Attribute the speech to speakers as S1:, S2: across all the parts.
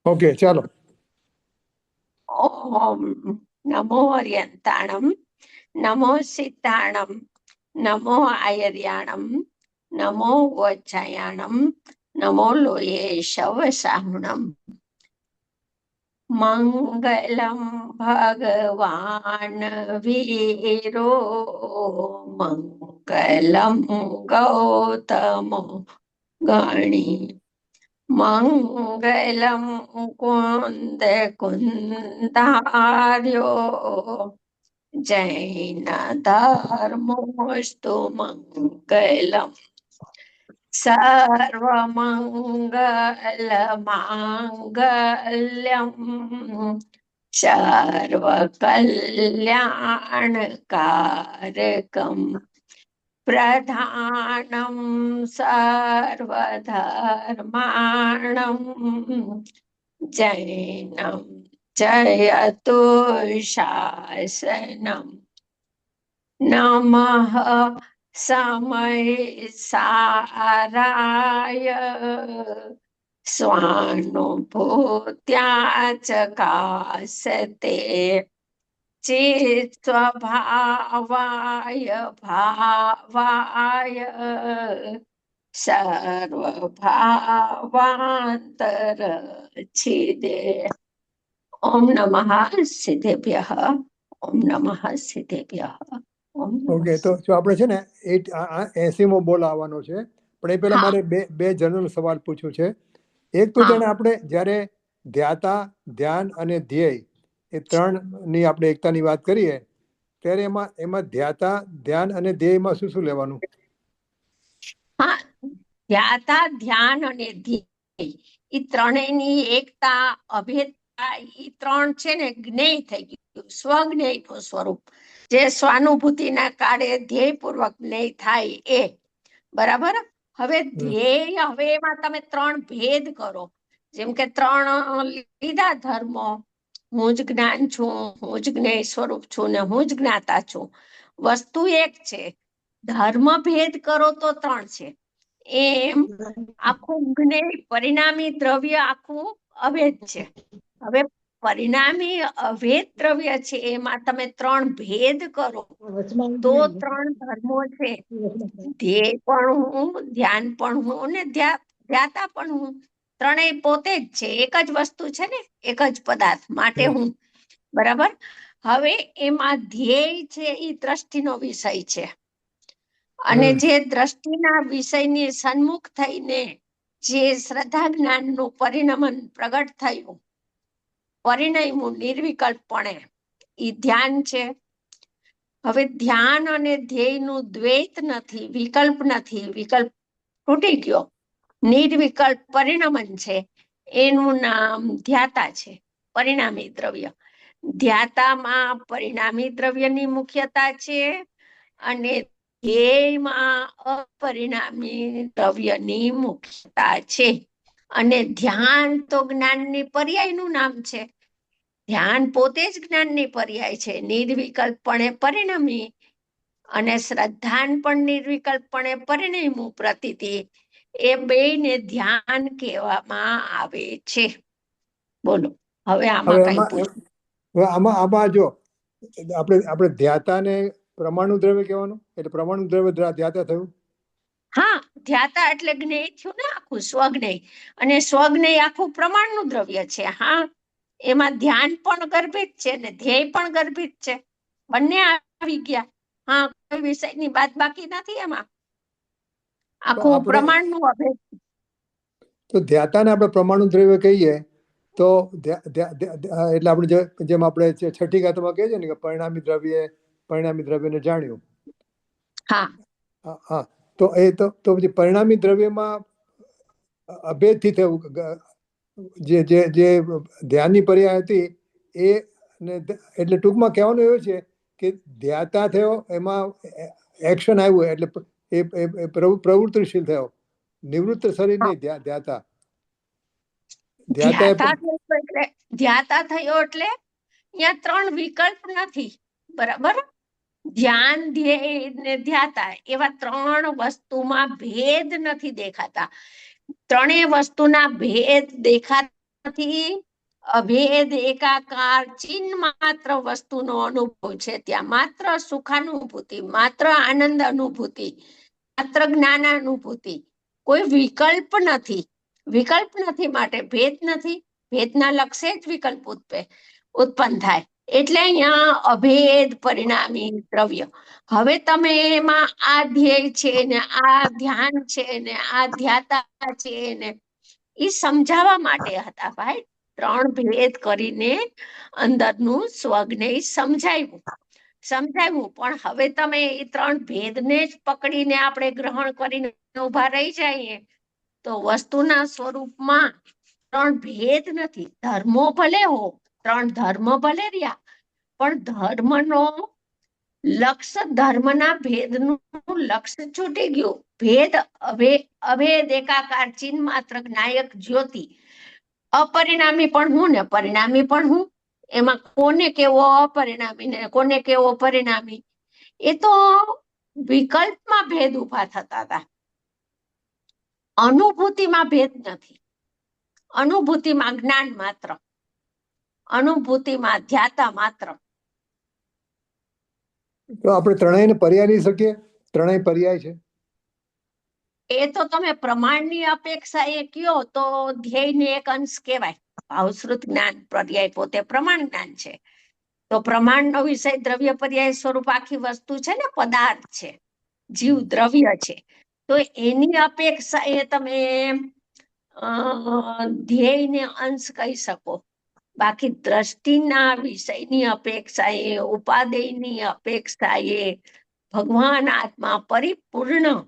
S1: Okay, ચાલો.
S2: ઓમ નમો અર્યંતાણમ, નમો સિદ્ધાણમ, નમો આયર્યાણમ, નમો વજ્જાયાણમ, નમો લોયે શવસાહુણમ. મંગલમ ભગવાન વીરો, મંગલમ ગૌતમો ગણી, મંગલમ કુંદ કુંદાર્યો, જૈન ધર્મોસ્તુ મંગલમ. સર્વમંગલ માંગલ્યમ, સર્વકલ્યાણકારકમ, પ્રધાનમ સર્વધર્માણમ, જૈનમ જયતુ શાસનમ. નમઃ સમય સારાય, સ્વાનુભૂત્યા ચકાસતે, ચિત સ્વભાવાય ભાવાય, સર્વભાવાંતર છિદે. ઓમ નમઃ સિદ્ધેભ્યઃ, ઓમ નમઃ સિદ્ધેભ્યઃ.
S1: ઓકે, તો જો આપણે છે ને 80મો બોલ આવવાનો છે, પણ એ પહેલા મારે બે જનરલ સવાલ પૂછવું છે. એક તો જાણે આપણે જ્યારે ધ્યાતા, ધ્યાન અને ધ્યેય એ ત્રણની આપણે એકતાની વાત કરીએ ત્યારે એમાં ધ્યાતા, ધ્યાન અને ધ્યેયમાં શું શું લેવાનું?
S2: હા, ધ્યાતા, ધ્યાન અને ધ્યેય એ ત્રણેયની એકતા, અભેદતા, એ ત્રણ છે ને જ્ઞેય થઈ ગયું, સ્વજ્ઞેયનું સ્વરૂપ, જે સ્વાનુભૂતિના કાળે ધ્યેયપૂર્વક જ્ઞેય થાય એ. બરાબર. હવે ધ્યેય, હવે એમાં તમે ત્રણ ભેદ કરો, જેમ કે ત્રણ લીધા ધર્મો, હું જ જ્ઞાન છું, હું જ જ્ઞેય સ્વરૂપ છું ને હું જ જ્ઞાતા છું. વસ્તુ એક છે, ધર્મ ભેદ કરો તો ત્રણ છે. એમ આખું જ્ઞેય પરિણામી દ્રવ્ય આખું અભેદ છે. હવે પરિણામી અભેદ દ્રવ્ય છે, એમાં તમે ત્રણ ભેદ કરો તો ત્રણ ધર્મો છે. ધ્યેય પણ હું, ધ્યાન પણ હું ને ધ્યાતા પણ હું. ત્રણેય પોતે જ છે, એક જ વસ્તુ છે ને, એક જ પદાર્થ, માટે હું. બરાબર. હવે એમાં ધ્યેય છે એ દ્રષ્ટિનો વિષય છે, અને જે દ્રષ્ટિના વિષયની સન્મુખ થઈને જે શ્રદ્ધા જ્ઞાનનું પરિણમન પ્રગટ થયું, પરિણમ્યું નિર્વિકલ્પપણે, એ ધ્યાન છે. હવે ધ્યાન અને ધ્યેયનું દ્વૈત નથી, વિકલ્પ નથી, વિકલ્પ તૂટી ગયો, નિર્વિકલ્પ પરિણમન છે, એનું નામ ધ્યાતા છે, પરિણામી દ્રવ્ય. ધ્યાતામાં પરિણામી દ્રવ્યની મુખ્યતા છે અને ધ્યેયમાં અપરિણામી દ્રવ્યની મુખ્યતા છે. અને ધ્યાન તો જ્ઞાનની પર્યાયનું નામ છે. ધ્યાન પોતે જ જ્ઞાનની પર્યાય છે, નિર્વિકલ્પપણે પરિણમી, અને શ્રદ્ધાન પણ નિર્વિકલ્પપણે પરિણમ્યું પ્રતીતિ. એ બેયને ધ્યાન કહેવામાં આવે છે. બોલો, હવે આમાં કઈ પૂછવું?
S1: આમાં જો આપણે ધ્યાતાને પરમાણુ દ્રવ્ય કહેવાનું, એટલે પરમાણુ દ્રવ્ય ધ્યાતા થયું.
S2: હા, ધ્યાતા એટલે જ્ઞેય થયું ને આખું, સ્વજ્ઞેય. અને સ્વજ્ઞેય આખું પ્રમાણનું દ્રવ્ય છે. હા, એમાં ધ્યાન પણ ગર્ભિત છે ને ધ્યેય પણ ગર્ભિત છે, બંને આવી ગયા. હા, કોઈ વિષયની બાદ બાકી નથી એમાં, આખું પ્રમાણનું અભેદ.
S1: તો ધ્યાતાને આપણે પરમાણુ દ્રવ્ય કહીએ તો એટલે આપણે જેમ આપણે છઠ્ઠી ગાથામાં કહીએ છીએ ને કે પરિણામી દ્રવ્યને જાણ્યું. હા, તો એ તો પછી પરિણામી દ્રવ્યમાં અભેદથી થયું, જે ધ્યાનની પર્યાય હતી એ, એટલે ટૂંકમાં કહેવાનું એવું છે કે ધ્યાતા થયો, એમાં એક્શન આવ્યું એટલે એ પ્રવૃત્તિશીલ થયો, નિવૃત્ત શરીર નહીં. ધ્યાતા
S2: ધ્યાતા થયો એટલે અહીંયા ત્રણ વિકલ્પ નથી. બરાબર. ધ્યાન, ધ્યેય ને ધ્યાતા, એવા ત્રણ વસ્તુમાં ભેદ નથી દેખાતા. ત્રણેય વસ્તુના ભેદ દેખાતા નથી. અભેદ એકાકાર ચિન્હ માત્ર વસ્તુનો અનુભવ છે. ત્યાં માત્ર સુખાનુભૂતિ, માત્ર આનંદ અનુભૂતિ, માત્ર જ્ઞાનાનુભૂતિ, કોઈ વિકલ્પ નથી. વિકલ્પ નથી માટે ભેદ નથી. ભેદના લક્ષે જ વિકલ્પ ઉત્પન્ન થાય. એટલે અહીંયા અભેદ પરિણામી દ્રવ્ય. હવે તમે એમાં આ ધ્યેય છે ને આ ધ્યાન છે ને આ ધ્યાતા છે ને એ સમજાવવા માટે હતા ભાઈ. ત્રણ ભેદ કરીને અંદરનું સ્વજ્ઞેય સમજાવ્યું. પણ હવે તમે એ ત્રણ ભેદને જ પકડીને આપણે ગ્રહણ કરીને ઉભા રહી જઈએ તો વસ્તુના સ્વરૂપમાં ત્રણ ભેદ નથી. ધર્મો ભલે હો, ત્રણ ધર્મ ભલે રહ્યા, પણ ધર્મનો લક્ષ્ય, ધર્મના ભેદનું લક્ષ્ય છૂટી ગયું. ભેદ અભેદ એકાકાર ચિન્હ માત્ર નાયક જ્યોતિ. અપરિણામી પણ હું ને પરિણામી પણ હું. એમાં કોને કેવો અપરિણામી ને કોને કેવો પરિણામી, એ તો વિકલ્પમાં ભેદ ઉભા થતા હતા. અનુભૂતિમાં ભેદ નથી. અનુભૂતિમાં જ્ઞાન માત્ર, અનુભૂતિમાં ધ્યાતા માત્ર.
S1: તો આપણે ત્રણેયને પર્યાય લઈ શકીએ? ત્રણેય પર્યાય છે.
S2: એ તો તમે પ્રમાણની અપેક્ષા એ કયો તો ધ્યેયને એક અંશ કહેવાય. ભાવશ્રુત જ્ઞાન પર્યાય પોતે પ્રમાણ જ્ઞાન છે. તો પ્રમાણનો વિષય દ્રવ્ય પર્યાય સ્વરૂપ આખી વસ્તુ છે ને, પદાર્થ છે, જીવ દ્રવ્ય છે. તો એની અપેક્ષા એ તમે ધ્યેયને અંશ કહી શકો. બાકી દ્રષ્ટિના વિષયની અપેક્ષા એ, ઉપાદેયની અપેક્ષા એ, ભગવાન આત્મા પરિપૂર્ણ,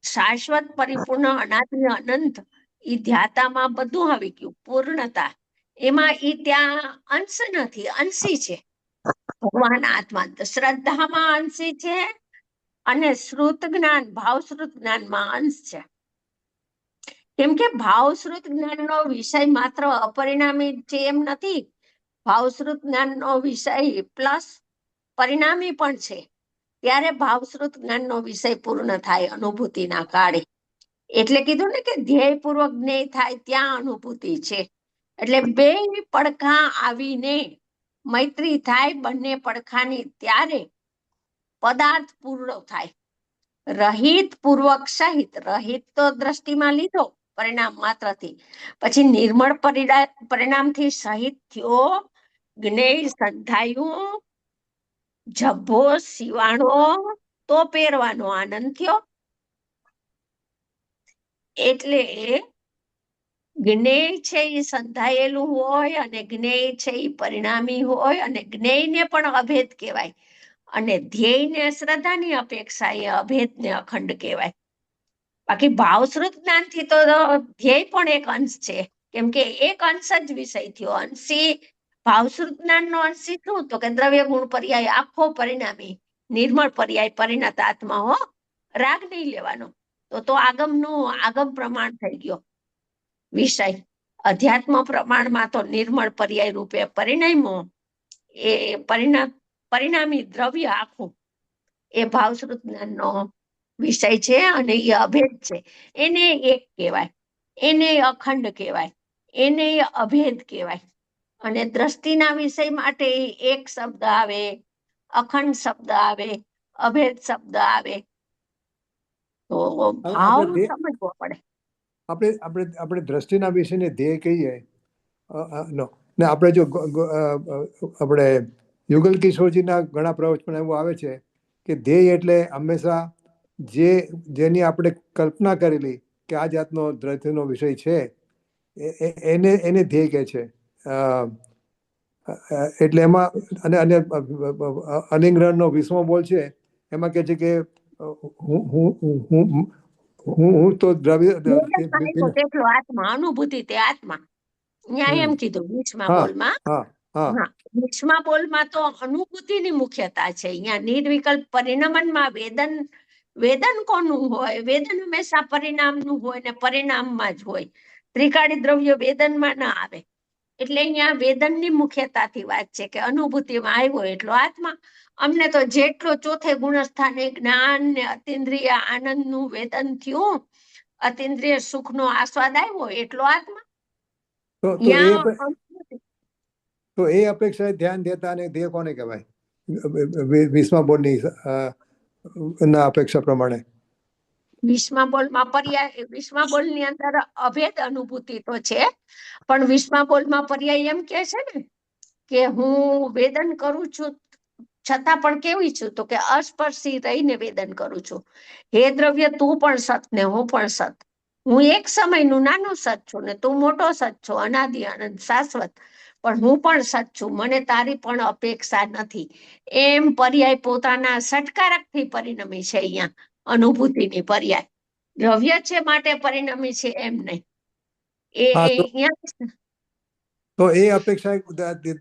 S2: શાશ્વત, પરિપૂર્ણ, અનાદિ, અનંત, ઈ ધ્યાતામાં બધું આવી ગયું. પૂર્ણતા એમાં ઈ ત્યાં અંશ નથી, અંશી છે ભગવાન આત્મા. શ્રદ્ધામાં અંશી છે અને શ્રુત જ્ઞાન, ભાવશ્રુત જ્ઞાનમાં અંશ છે. કેમ કે ભાવશ્રુત જ્ઞાનનો વિષય માત્ર અપરિણામી છે એમ નથી. ભાવશ્રુત જ્ઞાનનો વિષય પ્લસ પરિણામી પણ છે. ત્યારે ભાવશ્રુત જ્ઞાનનો વિષય પૂર્ણ થાય અનુભૂતિના કાળે. એટલે કીધું ને કે ધ્યેયપૂર્વક જ્ઞેય થાય ત્યાં અનુભૂતિ છે. એટલે બે પડખા આવીને મૈત્રી થાય બંને પડખાની, ત્યારે પદાર્થ પૂર્ણ થાય. રહિત પૂર્વક સહિત, રહિત તો દ્રષ્ટિમાં લીધો પરિણામ માત્રથી, પછી નિર્મળ પરિણામથી સહિત થયો, જ્ઞેય સંધાયું, જભ્ભો સીવાણો તો પહેરવાનો આનંદ થયો. એટલે જ્ઞેય છે એ સંધાયેલું હોય અને જ્ઞેય છે એ પરિણામી હોય અને જ્ઞેયને પણ અભેદ કહેવાય અને ધ્યેયને શ્રદ્ધાની અપેક્ષા એ અભેદને અખંડ કહેવાય. બાકી ભાવશ્રુત જ્ઞાનથી તો ધ્યેય પણ એક અંશ છે. કેમ કે એક અંશ જ વિષય થયો. અંશી ભાવશ્રુત જ્ઞાનનો અંશી શું? તો કે દ્રવ્ય ગુણ પર્યાય આખો પરિણામી, નિર્મળ પર્યાય પરિણત આત્મા હો, રાગ નહીં લેવાનો. તો આગમનું આગમ પ્રમાણ થઈ ગયો વિષય. અધ્યાત્મ પ્રમાણમાં તો નિર્મળ પર્યાય રૂપે પરિણમ્યો એ પરિણામી દ્રવ્ય આખું એ ભાવશ્રુત જ્ઞાનનો વિષય છે અને એ અભેદ છે. એને એક કહેવાય, એને અખંડ કહેવાય, એને અભેદ કહેવાય. અને દ્રષ્ટિના વિષય માટે એક શબ્દ આવે, અખંડ શબ્દ આવે, અભેદ શબ્દ આવે. તો ભાવ સમજવો પડે.
S1: આપણે દ્રષ્ટિના વિષયને ધ્યેય કહીએ ને આપણે જો આપણે યુગલ કિશોરજીના ઘણા પ્રવચન એવું આવે છે કે ધ્યેય એટલે હંમેશા જેની આપણે કલ્પના કરેલી કે આ જાતનો દ્રષ્ટિનો વિષય છે એને ધ્યેય કહે છે. એટલે એમાં અને અલિંગ્રહણનો 20મો બોલ છે એમાં કહે છે કે હું તો દ્રવ્ય
S2: આત્મા, અનુભૂતિ તે આત્મા. ન્યાય એમ કીધું 20મા બોલમાં. 20મા બોલમાં તો અનુભૂતિની મુખ્યતા છે. અહીંયા નિર્વિકલ્પ પરિણમનમાં વેદન કોનું હોય? વેદન હંમેશા પરિણામનું હોય ને પરિણામમાં જ હોય. ત્રિકાળી દ્રવ્ય વેદનમાં ના આવે. એટલે અહીંયા વેદનની મુખ્યતાથી વાત છે કે અનુભૂતિમાં આવ્યો એટલો આત્મા. અમને તો જેટલો ચોથે ગુણસ્થાને જ્ઞાન ને અતિન્દ્રિય આનંદનું વેદન થયું અતિન્દ્રિય સુખનો આસ્વાદ આવ્યો એટલો આત્મા.
S1: તો
S2: ત્યાં
S1: તો એ અપેક્ષાએ ધ્યાન દેતા અને ધ્યેય કોને કહેવાય? 20મા બોર્ડની ના અપેક્ષા પ્રમાણે
S2: 20મા બોલમાં પર્યાય 20મા બોલની અંદર અભેદ અનુભૂતિ તો છે, પણ 20મા બોલમાં પર્યાય એમ કે છે ને કે હું વેદન કરું છું છતાં પણ કેવી છું, તો કે અસ્પર્શી રહીને વેદન કરું છું. હે દ્રવ્ય, તું પણ સત ને હું પણ સત. હું એક સમયનું નાનું સત છું ને તું મોટો સત છો, અનાદિ અનંત શાશ્વત. પણ હું પણ સત છું, મને તારી પણ અપેક્ષા નથી. એમ પર્યાય પોતાના સટકારકથી પરિણમી છે. અહીંયા અનુભૂતિની પર્યાય દ્રવ્ય છે માટે પરિણમી છે એમ નહીં.
S1: હા,
S2: અહીંયા
S1: તો એ અપેક્ષા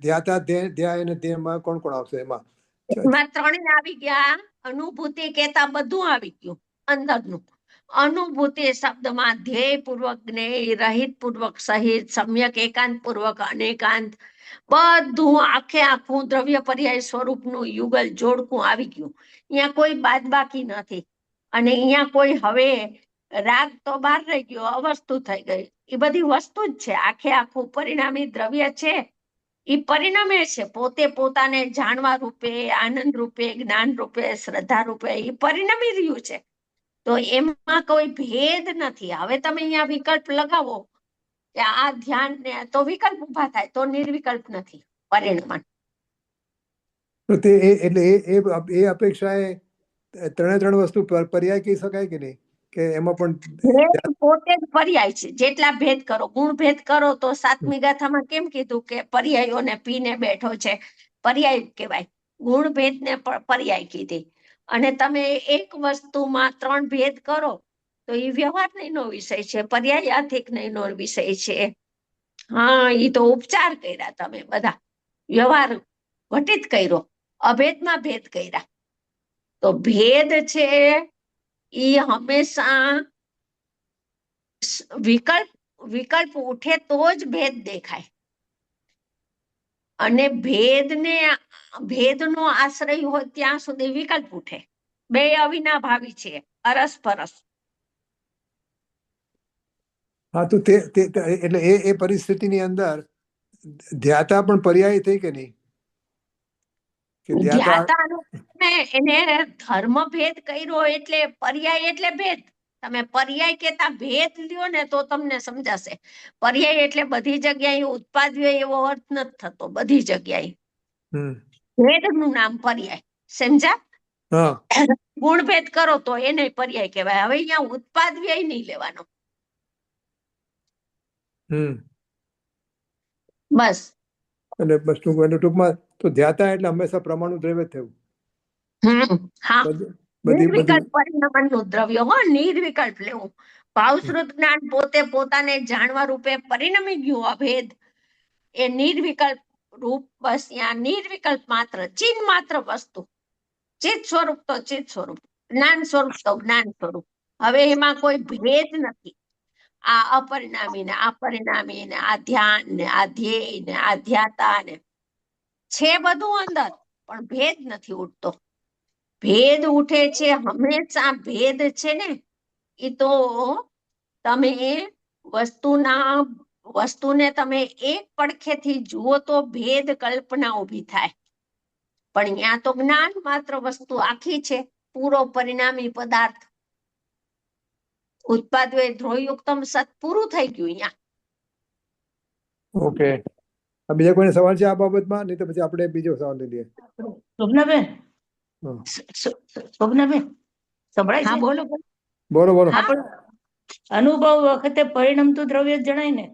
S1: ધ્યાતા ધ્યાય અને ધ્યેયમાં કોણ કોણ આવશે? એમાં
S2: ત્રણેય આવી ગયા. અનુભૂતિ કેતા બધું આવી ગયું અંદરનું. અનુભૂતિ શબ્દમાં ધ્યેય પૂર્વક, જ્ઞેય રહિત પૂર્વક, સહિત, સમ્યક, એકાંત પૂર્વક, અનેકાંત બધું આખે આખું દ્રવ્ય પર્યાય સ્વરૂપનું યુગલ જોડકું આવી ગયું. અહીંયા કોઈ બાદબાકી નથી. અને અહીંયા કોઈ હવે રાગ તો બહાર રહી ગયો, અવસ્તુ થઈ ગઈ. એ બધી વસ્તુ જ છે. આખે આખું પરિણામી દ્રવ્ય છે એ પરિણમે છે. પોતે પોતાને જાણવા રૂપે, આનંદ રૂપે, જ્ઞાન રૂપે, શ્રદ્ધા રૂપે એ પરિણમી રહ્યું છે. તો એમાં કોઈ ભેદ નથી. હવે તમે અહીંયા વિકલ્પ લગાવો કે આ ધ્યાન ને તો વિકલ્પ ઉભા થાય, તો નિર્વિકલ્પ નથી પરિણમન.
S1: તો તે એટલે એ અપેક્ષાએ ત્રણ વસ્તુ પર્યાય કહી શકાય કે નહીં? કે એમાં પણ
S2: ભેદ પોતે જ પર્યાય છે. જેટલા ભેદ કરો, ગુણ ભેદ કરો તો 7મી ગાથામાં કેમ કીધું કે પર્યાયોને પીને બેઠો છે, પર્યાય કહેવાય. ગુણ ભેદને પર્યાય કીધી. અને તમે એક વસ્તુમાં 3 ભેદ કરો તો એ વ્યવહાર નહીંનો વિષય છે, પર્યાયાર્થિક નહીંનો વિષય છે. હા, એ તો ઉપચાર કર્યા તમે બધા, વ્યવહાર ઘટિત કર્યો, અભેદમાં ભેદ કર્યા. તો ભેદ છે એ હંમેશા વિકલ્પ ઉઠે તો જ ભેદ દેખાય. અને ભેદનો આશ્રય હોય ત્યાં સુધી વિકલ્પ ઉઠે. બે અવિનાભાવી છે, અરસપરસ.
S1: હા, તો એટલે એ પરિસ્થિતિની અંદર ધ્યાતા પણ પર્યાય થઈ કે નહીં? કે
S2: ધ્યાતાનો એને ધર્મ ભેદ કર્યો એટલે પર્યાય એટલે ભેદ. તમે પર્યાય કેતા ભેદ લ્યો ને તો તમને સમજાશે. પર્યાય એટલે બધી જગ્યાએ ઉત્પાદ્ય એવો અર્થ નથી થતો. બધી જગ્યાએ ભેદનું નામ પર્યાય. સમજ્યા? ગુણ ભેદ કરો તો એને પર્યાય કહેવાય. હવે અહીંયા ઉત્પાદ વ્યય નહીં લેવાનો. બસ.
S1: અને બસ ટૂંકમાં તો ધ્યાતા એટલે હંમેશા પ્રમાણુ દ્રવ્ય થયું.
S2: હા, નિર્વિકલ્પ પરિણમનનું દ્રવ્ય હો, નિર્વિકલ્પ લેવું. ભાવશ્રુત જ્ઞાન પોતે પોતાને જાણવા રૂપે પરિણમી ગયું અભેદ. એ નિર્વિકલ્પ રૂપ. બસ ત્યાં નિર્વિકલ્પ માત્ર, ચિહ્ન માત્ર વસ્તુ. ચિત્ત સ્વરૂપ તો ચિત્ત સ્વરૂપ, જ્ઞાન સ્વરૂપ તો જ્ઞાન સ્વરૂપ. હવે એમાં કોઈ ભેદ નથી. આ અપરિણામી ને આ પરિણામી ને આ ધ્યાન ને આ ધ્યેય ને આ ધ્યાતા ને છે બધું અંદર, પણ ભેદ નથી ઉઠતો. ભેદ ઉઠે છે હંમેશા. ભેદ છે ને એ તો તમે વસ્તુને તમે એક પડખેથી જુઓ તો ભેદ કલ્પના ઊભી થાય. પણ અહીંયા તો જ્ઞાન માત્ર વસ્તુ આખી છે, પૂરો પરિણામી પદાર્થ. ઉત્પાદ ધ્રોયુક્તમ સત પૂરું થઈ ગયું અહીંયા.
S1: ઓકે, બીજા કોઈને સવાલ છે આ બાબતમાં? નહીં તો પછી આપણે બીજો સવાલ લઈ લઈએ.
S3: શોભનાબેન, સંભળાય છે?
S2: બોલો
S1: બોલો બોલો.
S3: આપણે અનુભવ વખતે પરિણમતું દ્રવ્ય જણાય ને?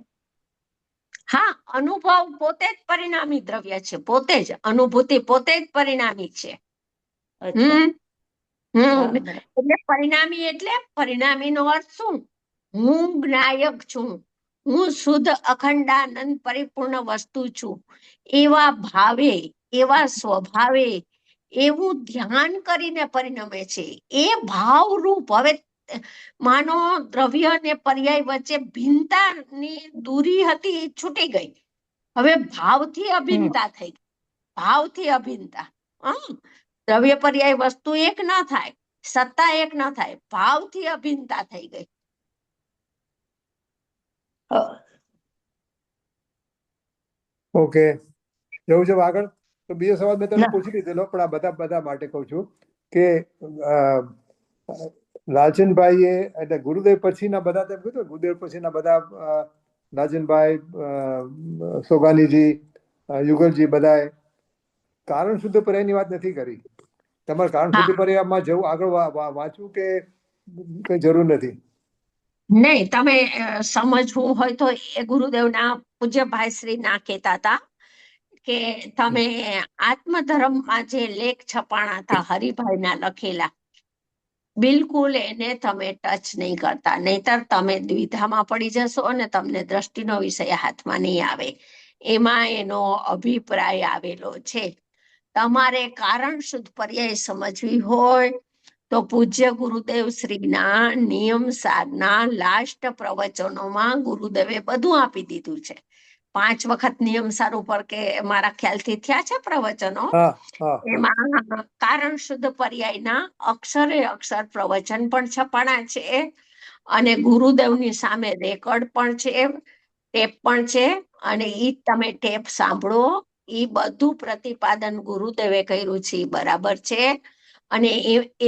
S2: હા, અનુભવ પોતે જ પરિણામી દ્રવ્ય છે. પોતે જ અનુભૂતિ પોતે જ પરિણામી છે. એટલે પરિણામીનો અર્થ શું? હું જ્ઞાયક છું, હું શુદ્ધ અખંડાનંદ પરિપૂર્ણ વસ્તુ છું. એવા ભાવે, એવા સ્વભાવે, એવું ધ્યાન કરીને પરિણમે છે. એ ભાવરૂપ. હવે માનો દ્રવ્ય અને પર્યાય વચ્ચે ભિન્નતાની દૂરી હતી, છૂટી ગઈ. હવે ભાવથી અભિન્નતા થઈ ગઈ. ભાવથી અભિન્નતા. દ્રવ્ય પર્યાય વસ્તુ એક ના થાય, સત્તા એક ના થાય, ભાવથી અભિન્નતા થઈ ગઈ.
S1: ઓકે, જવું છે આગળ. તો બીજો સવાલ મેં તમને
S3: ના.
S1: પૂછી લીધેલો, પણ આ બધા માટે કહું છું કે લાલચંદભાઈએ એટલે ગુરુદેવ પછીના બધા તેમ કીધું, ગુરુદેવ પછીના બધા લાલચંદભાઈ, સોગાનીજી, યુગલજી બધાએ કારણ શુદ્ધ પર્યાયની વાત નથી કરી. તમારે કારણ
S2: હા.
S1: શુદ્ધ પર્યાયમાં જવું, આગળ વાંચવું કે કઈ જરૂર નથી?
S2: નહીં, તમે સમજવું હોય તો એ ગુરુદેવના પૂજ્યભાઈ શ્રી ના કહેતા હતા કે તમે આત્મધર્મમાં જે લેખ છપાણા હતા હરિભાઈના લખેલા, બિલકુલ એને તમે ટચ નહીં કરતા, નહીતર તમે દ્વિધામાં પડી જશો અને તમને દ્રષ્ટિનો વિષય હાથમાં નહીં આવે. એમાં એનો અભિપ્રાય આવેલો છે. તમારે કારણ શુદ્ધ પર્યાય સમજવી હોય તો પૂજ્ય ગુરુદેવ શ્રીના નિયમ સારના લાસ્ટ પ્રવચનોમાં ગુરુદેવે બધું આપી દીધું છે. 5 વખત નિયમ સાર ઉપર કે મારા ખ્યાલથી થયા છે પ્રવચનો.
S1: હા હા
S2: એમાં કારણ શુદ્ધ પર્યાયના અક્ષરે અક્ષર પ્રવચન પણ છપાણા છે અને ગુરુદેવની સામે રેકોર્ડ પણ છે, ટેપ પણ છે, અને ઈ તમે ટેપ સાંભળો. ઈ બધું પ્રતિપાદન ગુરુદેવે કર્યું છે ઈ બરાબર છે. અને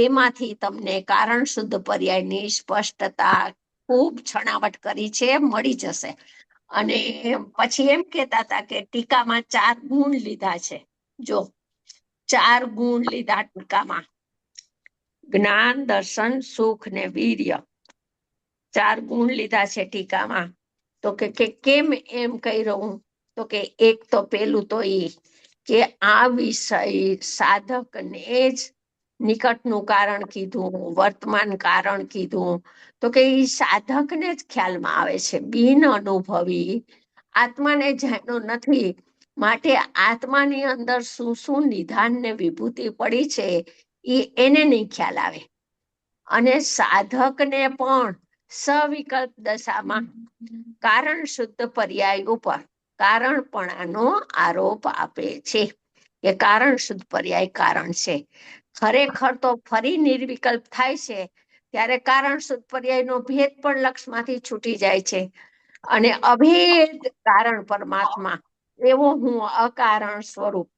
S2: એમાંથી તમને કારણ શુદ્ધ પર્યાયની સ્પષ્ટતા ખૂબ છણાવટ કરી છે, મળી જશે. અને પછી એમ કહેતા હતા કે ટીકામાં 4 ગુણ લીધા છે. જો 4 ગુણ લીધા ટીકામાં: જ્ઞાન, દર્શન, સુખ ને વીર્ય. 4 ગુણ લીધા છે ટીકામાં. તો કે કેમ એમ કહી રહું? તો કે એક તો પેલું તો ઈ કે આ વિષય સાધકને જ નિકટનું કારણ કીધું, વર્તમાન કારણ કીધું. તો કે ઈ સાધકને જ ખ્યાલમાં આવે છે, બિન અનુભવી આત્માને જાણ્યો નથી. માટે આત્માની અંદર શું શું નિધાન ને વિભૂતિ પડી છે એને નહીં ખ્યાલ આવે. અને સાધકને પણ સવિકલ્પ દશામાં કારણ શુદ્ધ પર્યાય ઉપર કારણપણાનો આરોપ આપે છે કે કારણ શુદ્ધ પર્યાય કારણ છે. ખરેખર તો ફરી નિર્વિકલ્પ થાય છે ત્યારે કારણ શુદ્ધ પર્યાયનો ભેદ પણ લક્ષમાંથી છૂટી જાય છે અને અભેદ કારણ પરમાત્મા એવો હું અકારણ સ્વરૂપ,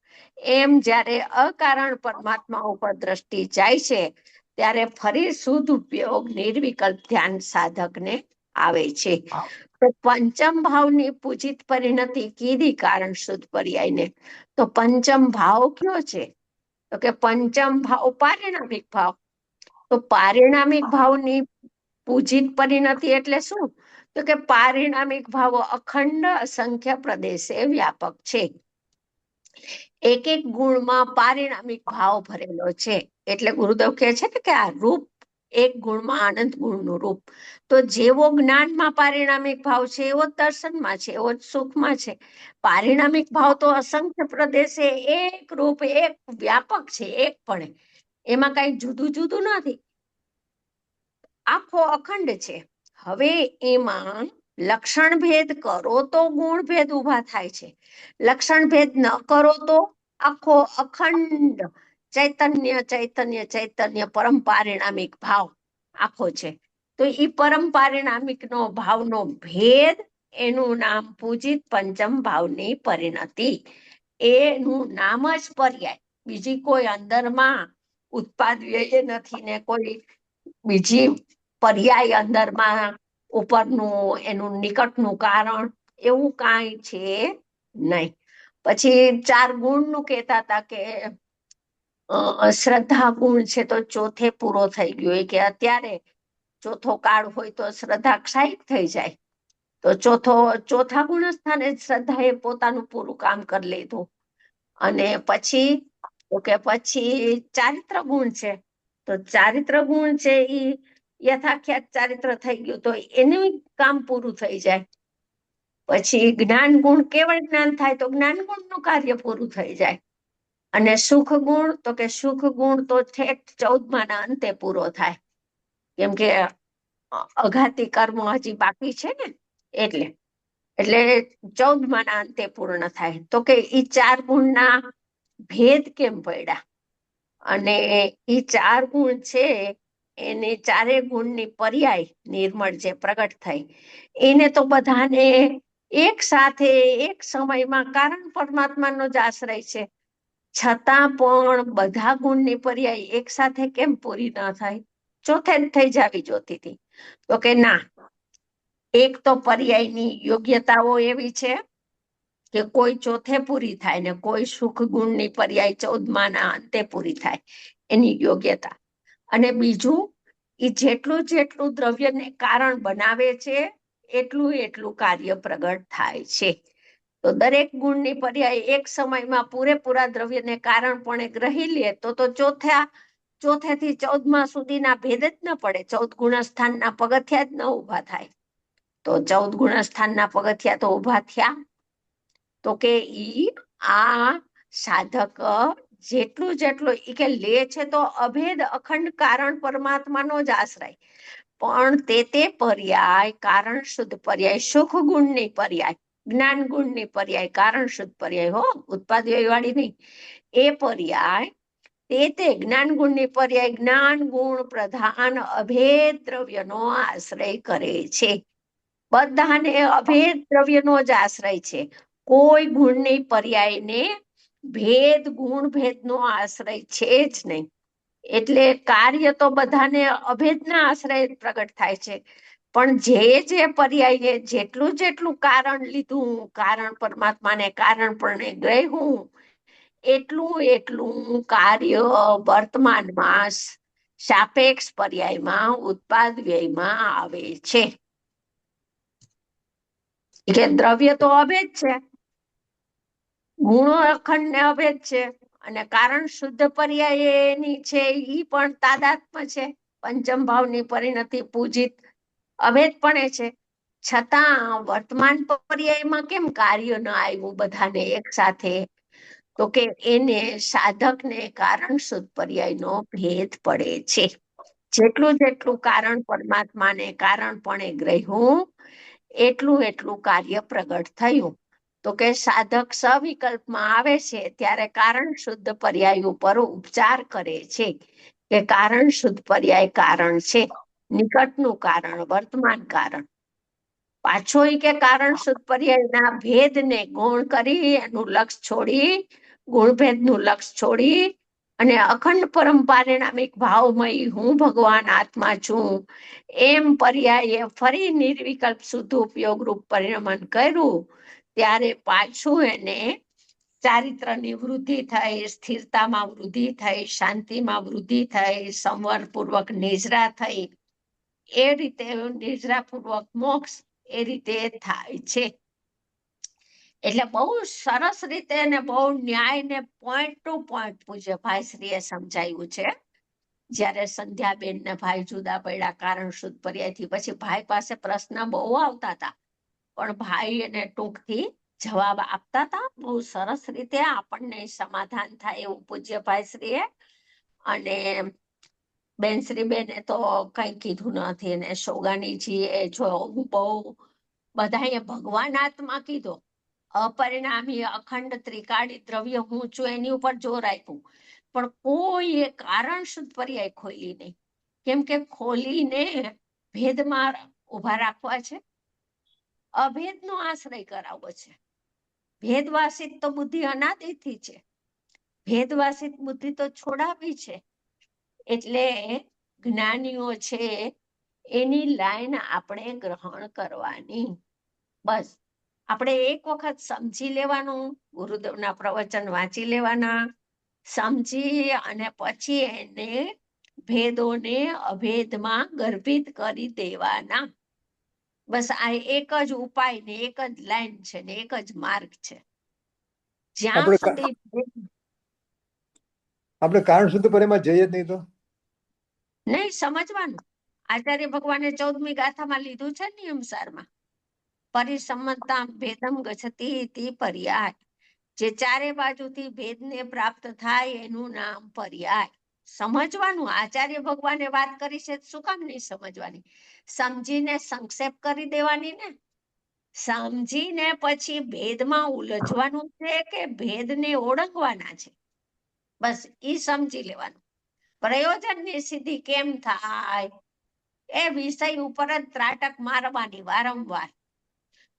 S2: એમ જ્યારે અકારણ પરમાત્મા ઉપર દ્રષ્ટિ જાય છે ત્યારે ફરી શુદ્ધ ઉપયોગ નિર્વિકલ્પ ધ્યાન સાધકને આવે છે. તો પંચમ ભાવની પૂજિત પરિણતિ કીધી કારણ શુદ્ધ પર્યાયને. તો પંચમ ભાવ કયો છે? તો કે પંચમ ભાવ પારિણામિક ભાવ. તો પારિણામિક ભાવની પૂજિત પરિણતિ એટલે શું? તો કે પારિણામિક ભાવો અખંડ અસંખ્ય પ્રદેશે વ્યાપક છે. એક એક ગુણમાં પારિણામિક ભાવ ભરેલો છે. એટલે ગુરુદેવ કહે છે કે આ રૂપ એક ગુણમાં આનંદ ગુણનું રૂપ. તો જેવો જ્ઞાનમાં પારિણામિક ભાવ છે એવો જ દર્શનમાં છે, એવો જ સુખમાં છે. પારિણામિક ભાવ તો અસંખ્ય પ્રદેશે એક રૂપ, એક વ્યાપક છે, એકપણે. એમાં કઈ જુદું જુદું નથી, આખો અખંડ છે. હવે એમાં લક્ષણ ભેદ કરો તો ગુણ ભેદ ઉભા થાય છે, લક્ષણ ભેદ ન કરો તો આખો અખંડ ચૈતન્ય ચૈતન્ય ચૈતન્ય પરમ પારિણામિક ભાવ આખો છે. તો ઈ પરમ પારિણામિક નો ભાવનો ભેદ, એનું નામ પૂજિત પંચમ ભાવની પરિણતિ. એનું નામ જ પર્યાય, બીજી કોઈ અંદરમાં ઉત્પાદ વ્યય નથી ને કોઈ બીજી પર્યાય અંદરમાં ઉપરનું એનું નિકટનું કારણ એવું કાંઈ છે નહીં. પછી 4 ગુણનું કહેતા હતા કે શ્રદ્ધા ગુણ છે તો ચોથે પૂરો થઈ ગયો, કે અત્યારે ચોથો કાળ હોય તો શ્રદ્ધા ક્ષાયિક થઈ જાય. તો ચોથા ગુણ સ્થાને શ્રદ્ધા એ પોતાનું પૂરું કામ કરી લીધું. અને પછી તો કે પછી ચારિત્ર ગુણ છે, તો ચારિત્ર ગુણ છે ઈ યથાખ્યાત ચારિત્ર થઈ ગયું તો એનું કામ પૂરું થઈ જાય. પછી જ્ઞાન ગુણ કેવળ જ્ઞાન થાય તો જ્ઞાન ગુણનું કાર્ય પૂરું થઈ જાય. અને સુખ ગુણ, તો કે સુખ ગુણ તો ઠેક 14માના અંતે પૂરો થાય, કેમ કે અઘાતી કર્મ હજી બાકી છે ને, એટલે 14માના અંતે પૂર્ણ થાય. તો કે ઈ 4 ગુણના ભેદ કેમ પડ્યા? અને ઈ 4 ગુણ છે એને 4 ગુણની પર્યાય નિર્મળ જે પ્રગટ થઈ એને તો બધાને એક સાથે એક સમયમાં કારણ પરમાત્માનો જ આશ્રય છે, છતાં પણ બધા ગુણની પર્યાય એક સાથે કેમ પૂરી ન થાય? ચોથે જ થઈ જાવી જોતી હતી. તો કે ના, એક તો પર્યાયની યોગ્યતાઓ એવી છે કે કોઈ ચોથે પૂરી થાય ને કોઈ સુખ ગુણની પર્યાય 14મા અંતે પૂરી થાય, એની યોગ્યતા. અને બીજું, એ જેટલું જેટલું દ્રવ્યને કારણ બનાવે છે એટલું એટલું કાર્ય પ્રગટ થાય છે. તો દરેક ગુણની પર્યાય એક સમયમાં પૂરેપૂરા દ્રવ્યને કારણપણે ગ્રહી લે તો ચોથેથી 14મા સુધીના ભેદ જ ન પડે, 14 ગુણસ્થાનના પગથિયા જ ન ઊભા થાય. તો 14 ગુણસ્થાનના પગથિયા તો ઊભા થયા. તો કે ઈ આ સાધક જેટલું જેટલું ઈ કે લે છે તો અભેદ અખંડ કારણ પરમાત્માનો જ આશ્રય, પણ તે પર્યાય કારણ શુદ્ધ પર્યાય, સુખ ગુણની પર્યાય, જ્ઞાન ગુણની પર્યાય, કારણ શુદ્ધ પર્યાય, હો ઉત્પાદ વ્યય વાળી નહીં, એ પર્યાય તે જ્ઞાન ગુણની પર્યાય જ્ઞાન ગુણ પ્રધાન અભેદ દ્રવ્યનો આશ્રય કરે છે. બધાને અભેદ દ્રવ્યનો જ આશ્રય છે. કોઈ ગુણની પર્યાયને ભેદ ગુણ ભેદનો આશ્રય છે જ નહીં. એટલે કાર્ય તો બધાને અભેદના આશ્રય પ્રગટ થાય છે, પણ જે પર્યાયે જેટલું જેટલું કારણ લીધું, કારણ પરમાત્માને કારણપણે ગ્રહ્યું, એટલું એટલું કાર્ય વર્તમાનમાં સાપેક્ષ પર્યાયમાં ઉત્પાદ વ્યયમાં આવે છે. કે દ્રવ્ય તો અભેદ છે, ગુણો અખંડ ને અભેદ છે, અને કારણ શુદ્ધ પર્યાય એની છે ઈ પણ તાદાત્મ છે, પંચમ ભાવની પરિણતિ પૂજિત અભેદપણે છે. છતાં વર્તમાન પર્યાયમાં કેમ કાર્ય ન આવ્યું બધાને એક સાથે? તો કે એને સાધકને કારણ શુદ્ધ પર્યાયનો ભેદ પડે છે. જેટલું જેટલું કારણ પરમાત્માને કારણપણે ગ્રહ્યું એટલું એટલું કાર્ય પ્રગટ થયું. તો કે સાધક સવિકલ્પમાં આવે છે ત્યારે કારણ શુદ્ધ પર્યાય ઉપર ઉપચાર કરે છે કે કારણ શુદ્ધ પર્યાય કારણ છે, નિકટનું કારણ, વર્તમાન કારણ. પાછો કે કારણ શુદ્ધ પર્યાયના ભેદને ગુણ કરી એનું લક્ષ છોડી, ગુણભેદનું લક્ષ છોડી અને અખંડ પરમ પારિણામિક ભાવમય હું ભગવાન આત્મા છું એમ પર્યાયે ફરી નિર્વિકલ્પ શુદ્ધ ઉપયોગ રૂપ પરિણમન કર્યું, ત્યારે પાછું એને ચારિત્રની વૃદ્ધિ થઈ, સ્થિરતામાં વૃદ્ધિ થઈ, શાંતિમાં વૃદ્ધિ થઈ, સંવર પૂર્વક નિજરા થઈ, એ રીતે નિજરા પૂર્વક મોક્ષ એ રીતે થાય છે. એટલે બહુ સરસ રીતે અને બહુ ન્યાય ને પોઈન્ટ ટુ પોઈન્ટ પૂજ્ય ભાઈશ્રીએ સમજાયું છે. જ્યારે સંધ્યાબેન ને ભાઈ જુદા પડ્યા કારણ શુદ્ધ પર્યાયથી, પછી ભાઈ પાસે પ્રશ્ન બહુ આવતા હતા, પણ ભાઈ એને ટૂંકથી જવાબ આપતા હતા બહુ સરસ રીતે, આપણને સમાધાન થાય એવું પૂજ્ય ભાઈશ્રીએ. અને બેનશ્રી બેને તો કઈ કીધું નથી, અને સોગાનીજીએ જો બહુ બધાએ ભગવાન આત્મા કીધો, અપરિણામી અખંડ ત્રિકાળી દ્રવ્ય હું છું એની ઉપર જોર આપ્યું, પણ કોઈ એ કારણ શુદ્ધ પર્યાય ખોલી નહીં. કેમ કે ખોલીને ભેદમાં ઉભા રાખવા છે, અભેદનો આશ્રય કરાવવો છે. ભેદવાસિત તો બુદ્ધિ અનાદિથી છે, ભેદવાસિત બુદ્ધિ તો છોડાવી છે. એટલે જ્ઞાનીઓ છે એની લાઈન આપણે ગ્રહણ કરવાની. બસ આપણે એક વખત સમજી લેવાનું, ગુરુદેવના પ્રવચન વાંચી લેવાના, સમજી અને પછી એને ભેદોને અભેદમાં ગર્ભિત કરી દેવાના. બસ આ એક જ ઉપાય ને એક જ લાઈન છે ને એક જ માર્ગ છે. જ્યાં સુધી
S1: આપણે કારણ શુદ્ધ પર્યાયમાં જઈએ જ નહીં તો
S2: નહીં સમજવાનું. આચાર્ય ભગવાને 14મી ગાથામાં લીધું છે નિયમસારમાં, પરિસંમતા ભેદમ ગચ્છતિ ઇતિ પર્યાય. જે ચારે બાજુથી ભેદને પ્રાપ્ત થાય એનું નામ પર્યાય. સમજવાનું. આચાર્ય ભગવાને વાત કરી છે, શું કામ નહીં સમજવાની? સમજીને સંક્ષેપ કરી દેવાની ને. સમજીને પછી ભેદમાં ઉલझવાનું છે કે ભેદને ઓળંગવાના છે, બસ ઈ સમજી લેવાનું. પ્રયોજનની સિદ્ધિ કેમ થાય એ વિષય ઉપર જ ત્રાટક મારવાની વારંવાર.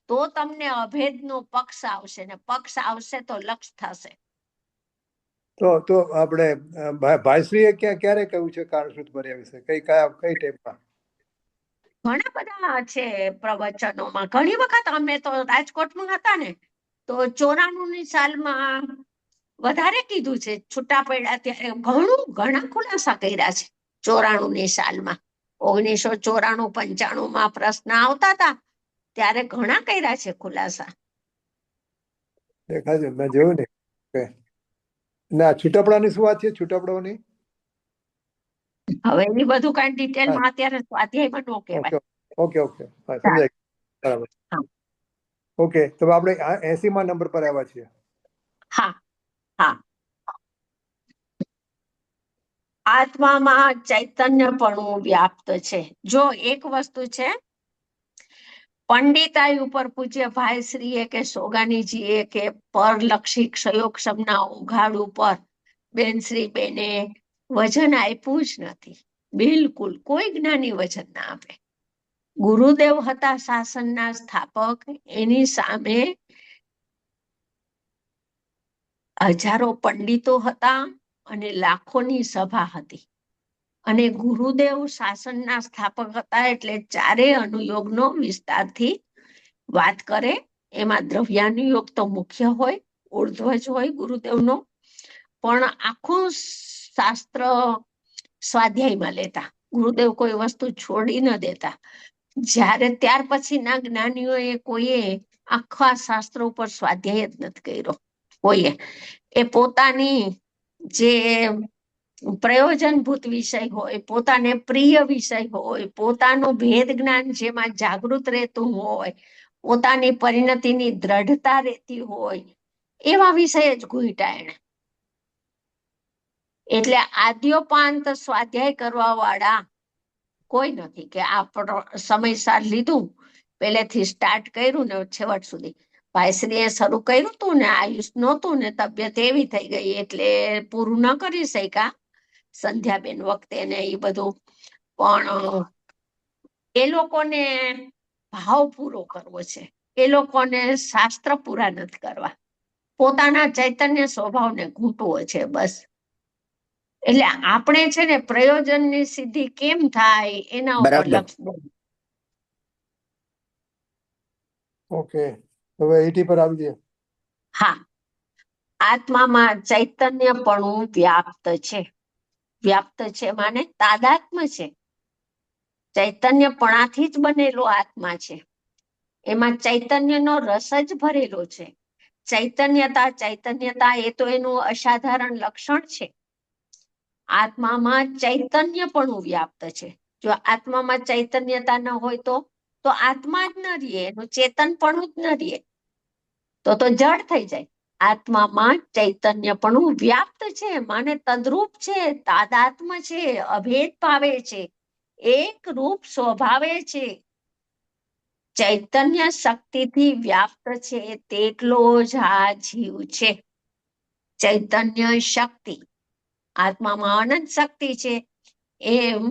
S2: તો તમને અભેદનો પક્ષ આવશે ને પક્ષ આવશે તો લક્ષ થશે.
S1: તો આપણે ભાઈશ્રીએ ક્યારે કહ્યું છે કારણશ્રુત પર્યા વિશે? કઈ ટાઈપમાં?
S2: ઘણા બધા છે પ્રવચનોમાં. ઘણી વખત અમે તો રાજકોટમાં હતા ને તો 94ની સાલમાં વધારે કીધું છે. છૂટા પડ્યા ત્યારે ઘણા ખુલાસા કર્યા છે 94ની સાલમાં. 1994-95 પ્રશ્ન આવતા હતા ત્યારે ઘણા કર્યા છે ખુલાસા.
S1: દેખાય છે, મેં જોયું ને. ના, છૂટાપડાની શું વાત છે? છૂટાપડાની
S2: હવે એની બધું કઈ ડિટેલમાં અત્યારે સ્વાધ્યાયમાં ન કહેવાય.
S1: ઓકે સમજાય. બરાબર.
S2: હા.
S1: ઓકે, તો આપણે 80મા નંબર પર આવ્યા છીએ.
S2: હા. આત્મામાં ચૈતન્યપણું વ્યાપ્ત છે. જો એક વસ્તુ છે, પંડિતાઈ ઉપર પૂજ્ય ભાઈશ્રીએ કે સોગાનીજીએ કે પરલક્ષી ક્ષયોક્ષમના ઉઘાડ ઉપર બેનશ્રી બેને વજન આપ્યું જ નથી. બિલકુલ કોઈ જ્ઞાની વજન ના આપે. ગુરુદેવ હતા શાસનના સ્થાપક, એની સામે હજારો પંડિતો હતા અને લાખોની સભા હતી. અને ગુરુદેવ શાસનના સ્થાપક હતા એટલે ચારેય અનુયોગનો વિસ્તારથી વાત કરે. એમાં દ્રવ્યાનુયોગ તો મુખ્ય હોય, ઉર્ધ્વજ હોય ગુરુદેવનો, પણ આખું શાસ્ત્ર સ્વાધ્યાયમાં લેતા. ગુરુદેવ કોઈ વસ્તુ છોડી ન દેતા. જ્યારે ત્યાર પછીના જ્ઞાનીઓએ કોઈએ આખા શાસ્ત્ર ઉપર સ્વાધ્યાય જ નથી કર્યો. કોઈએ એ પોતાની જે પ્રયોજનભૂત વિષય હોય, પોતાને પ્રિય વિષય હોય, પોતાનું ભેદ જ્ઞાન જેમાં જાગૃત રહેતું હોય, પોતાની પરિણતિની દ્રઢતા રહેતી હોય, એવા વિષય જ ઘૂંટ્યા એને. એટલે આદ્યોપાંત સ્વાધ્યાય કરવા વાળા કોઈ નથી કે આ સમયસાર લીધું, પહેલેથી સ્ટાર્ટ કર્યું ને છેવટ સુધી. ભાઈશ્રીએ શરૂ કર્યું હતું ને આયુષ નહોતું ને તબિયત એવી થઈ ગઈ એટલે પૂરું ન કરી શક્યા સંધ્યાબેન વખતે ને એ બધું. પણ એ લોકોને ભાવ પૂરો કરવો છે, એ લોકોને શાસ્ત્ર પૂરા નથી કરવા, પોતાના ચૈતન્ય સ્વભાવને ઘૂંટવો છે બસ. એટલે આપણે છે ને પ્રયોજનની સિદ્ધિ કેમ થાય એના ઉપર
S4: બરાબર.
S2: લક્ષ દે.
S1: ઓકે, હવે 80 પર આવી જઈએ.
S2: હા, આત્મામાં ચૈતન્યપણું વ્યાપ્ત છે. વ્યાપ્ત છે માને તાદાત્મ છે. ચૈતન્યપણાથી જ બનેલો આત્મા છે. એમાં ચૈતન્યનો રસ જ ભરેલો છે. ચૈતન્યતા એ તો એનું અસાધારણ લક્ષણ છે. આત્મામાં ચૈતન્યપણું વ્યાપ્ત છે. જો આત્મામાં ચૈતન્યતા ન હોય તો આત્મા જ ન રહે, એનું ચેતનપણું જ ન રહે, તો જડ થઈ જાય. આત્મામાં ચૈતન્યપણું વ્યાપ્ત છે માને તદ્રૂપ છે, તાદાત્મ છે, અભેદ ભાવે છે, એક રૂપ સ્વભાવે છે. ચૈતન્ય શક્તિથી વ્યાપ્ત છે તેટલો જ આ જીવ છે. ચૈતન્ય શક્તિ, આત્મામાં અનંત શક્તિ છે, એમ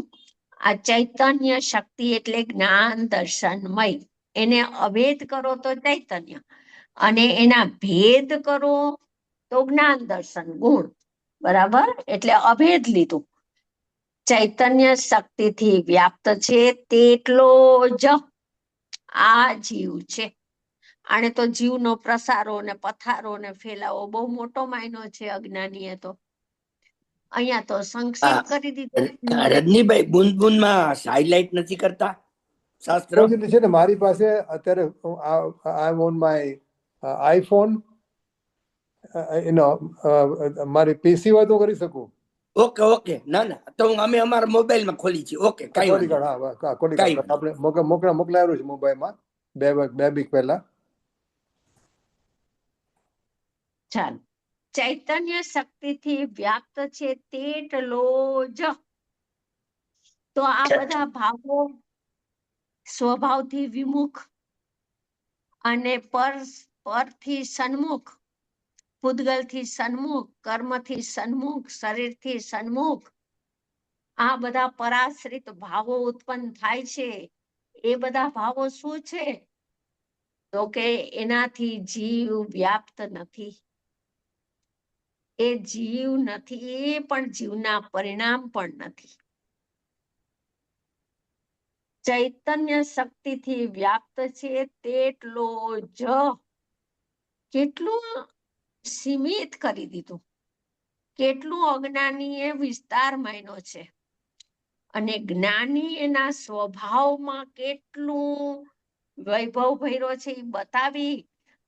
S2: આ ચૈતન્ય શક્તિ એટલે જ્ઞાન દર્શનમય. એને અભેદ કરો તો ચૈતન્ય, અને એના ભેદ કરો તો જ્ઞાન દર્શન ગુણ. બરાબર, એટલે અભેદ લીધું. ચૈતન્ય શક્તિથી વ્યાપ્ત છે તેટલો જ આ જીવ છે. આને તો જીવનો પ્રસારો ને પથારો ને ફેલાવો બહુ મોટો માયનો છે અજ્ઞાનીએ તો. અહીંયા તો સંક્ષેપ કરી દીધું.
S4: રજનીભાઈ, બુંદ હાઇલાઇટ નથી કરતા શાસ્ત્ર?
S1: છે ને મારી પાસે અત્યારે આઈ ઓન માય આઈફોન, મારી પીસી હોય તો કરી શકું.
S4: ઓકે, ના તો અમે અમારા મોબાઈલમાં ખોલી છે. ઓકે, કઈ વાંધો નહીં.
S1: આપણે મોકલાયેલું છે મોબાઈલમાં બે વીક પહેલા.
S2: ચાલો, ચૈતન્ય શક્તિથી વ્યાપ્ત છે તેટલો જ. તો આ બધા ભાવો સ્વભાવથી વિમુખ અને પરથી સન્મુખ, પૂતગલથી સન્મુખ, કર્મથી સન્મુખ, શરીરથી સન્મુખ, આ બધા પરાશ્રિત ભાવો ઉત્પન્ન થાય છે. એ બધા ભાવો શું છે? તો કે એનાથી જીવ વ્યાપ્ત નથી. એ જીવ નથી, પણ જીવના પરિણામ પણ નથી. ચૈતન્ય શક્તિથી વ્યાપ્ત છે તેટલો જ. કેટલું સીમિત કરી દીધું, કેટલું અજ્ઞાનીએ વિસ્તાર માન્યો છે, અને જ્ઞાની એના સ્વભાવમાં કેટલું વૈભવ ભર્યો છે એ બતાવી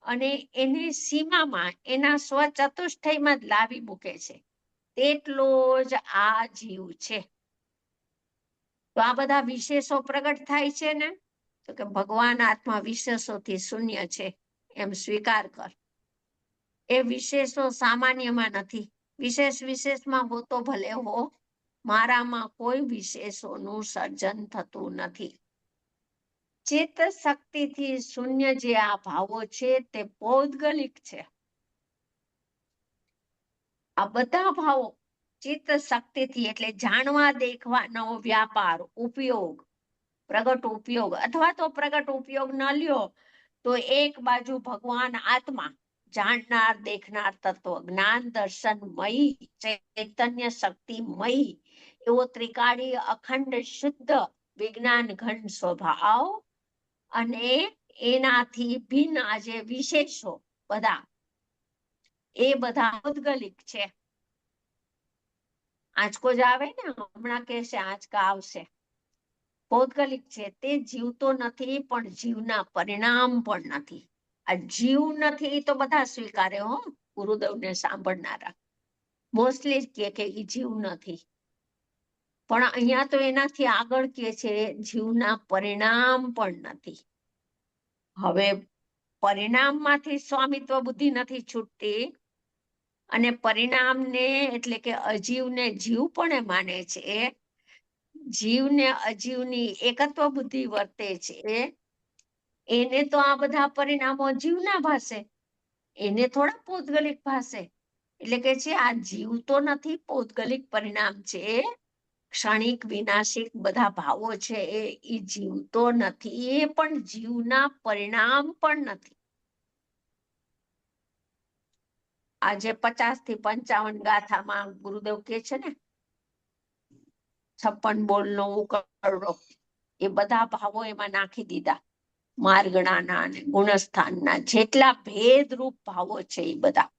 S2: અને એની સીમામાં એના સ્વચતુષ્ટયમાં જ લાવી મૂકે છે. તેટલો જ આ જીવ છે. તો આ બધા વિશેષો પ્રગટ થાય છે ને, તો કે ભગવાન આત્મા વિશેષોથી શૂન્ય છે એમ સ્વીકાર કર. એ વિશેષો સામાન્યમાં નથી. વિશેષમાં હો તો ભલે હો, મારામાં કોઈ વિશેષોનું સર્જન થતું નથી. ચિત્ત શક્તિથી શૂન્ય જે આ ભાવો છે તે પૌદ્ગલિક છે. આ બધા ભાવો ચિત્ત શક્તિથી એટલે જાણવા દેખવાનો વ્યાપાર, ઉપયોગ, પ્રગટ ઉપયોગ, અથવા તો પ્રગટ ઉપયોગ ન લ્યો તો એક બાજુ ભગવાન આત્મા જાણનાર દેખનાર તત્વ, જ્ઞાન દર્શનમય, ચૈતન્ય શક્તિમય, એવો ત્રિકાળી અખંડ શુદ્ધ વિજ્ઞાન ઘન સ્વભાવ, અને એનાથી ભિન્ન આજે વિશેષો બધા, એ બધા પૌદ્ગલિક છે. આંચકો જ આવે ને, હમણાં કહેશે આંચકા આવશે. પૌદ્ગલિક છે. તે જીવતો નથી, પણ જીવના પરિણામ પણ નથી. આ જીવ નથી તો બધા સ્વીકારે હો, ગુરુદેવને સાંભળનારા મોસ્ટલી કે એ જીવ નથી. પણ અહીંયા તો એનાથી આગળ કે છે જીવના પરિણામ પણ નથી. હવે પરિણામમાંથી સ્વામિત્વ બુદ્ધિ નથી છૂટતી, અને પરિણામને એટલે કે અજીવને જીવ પણ માને છે. જીવને અજીવની એકત્વ બુદ્ધિ વર્તે છે. એને તો આ બધા પરિણામો જીવના ભાષે, એને થોડા પૌદ્ગલિક ભાષે. એટલે કે છે આ જીવ તો નથી, પૌદ્ગલિક પરિણામ છે. ક્ષણિક વિનાશિક બધા ભાવો છે એ જીવતો નથી, પણ જીવના પરિણામ પણ નથી. આજે 50 થી 55 ગાથામાં ગુરુદેવ કે છે ને, 56 બોલનો ઉકરડો, એ બધા ભાવો એમાં નાખી દીધા. માર્ગણાના અને ગુણસ્થાનના જેટલા ભેદરૂપ ભાવો છે એ બધા,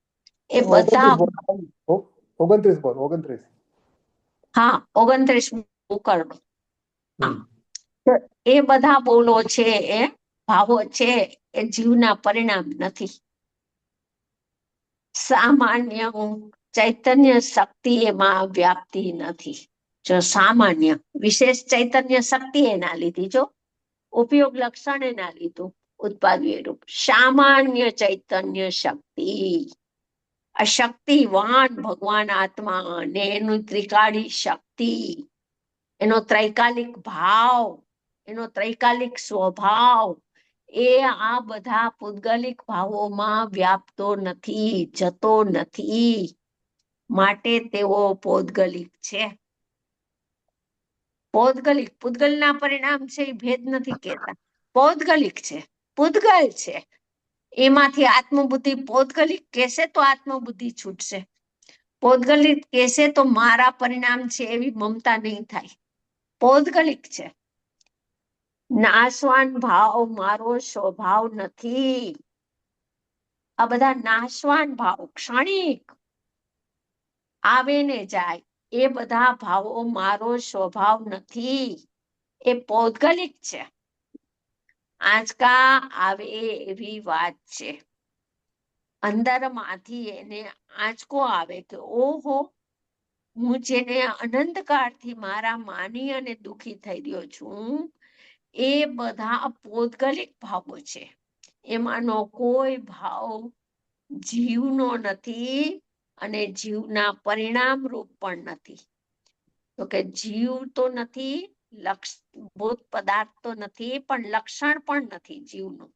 S2: એ બધા
S1: 29 બોલ 29.
S2: હા, 29 ઉકરડો. એ બધા બોલો છે, એ ભાવો છે, એ જીવના પરિણામ નથી. સામાન્ય ચૈતન્ય શક્તિ એમાં વ્યાપ્તિ નથી. જો સામાન્ય વિશેષ ચૈતન્ય શક્તિ એના લીધી, જો ઉપયોગ લક્ષણ એના લીધું, ઉત્પાદીય રૂપ સામાન્ય ચૈતન્ય શક્તિ, આ શક્તિવાન ભગવાન આત્મા અને એનું ત્રિકાળી શક્તિ, એનો ત્રૈકાલિક ભાવ, એનો ત્રૈકાલિક સ્વભાવ, એ આ બધા પૌદ્ગલિક ભાવોમાં વ્યાપતો નથી, જતો નથી. માટે તેઓ પૌદ્ગલિક છે. પૌદ્ગલિક, પૂતગલના પરિણામ છે એ ભેદ નથી કહેતા. પૌદ્ગલિક છે, પૂતગલ છે. એમાંથી આત્મબુદ્ધિ પૌદ્ગલિક કહેશે તો આત્મબુદ્ધિ છૂટશે. પૌદ્ગલિક કહેશે તો મારા પરિણામ છે એવી મમતા નહીં થાય. પૌદ્ગલિક છે. નાશવાન ભાવ મારો સ્વભાવ નથી. આ બધા નાશવાન ભાવ, ક્ષણિક આવે ને જાય, એ બધા ભાવો મારો સ્વભાવ નથી, એ પૌદ્ગલિક છે. આંચકા આવે એવી વાત છે. અંદરમાંથી એને આંચકો આવે કે ઓહો, હું જેને અનંતકાળથી મારા માની અને દુખી થઈ રહ્યો છું, એ બધા પૌદ્ગલિક ભાવો છે. એમાંનો કોઈ ભાવ જીવનો નથી, અને જીવના પરિણામ રૂપ પણ નથી. તો કે જીવ તો નથી, ભૂત પદાર્થ તો નથી, પણ લક્ષણ પણ નથી જીવનું.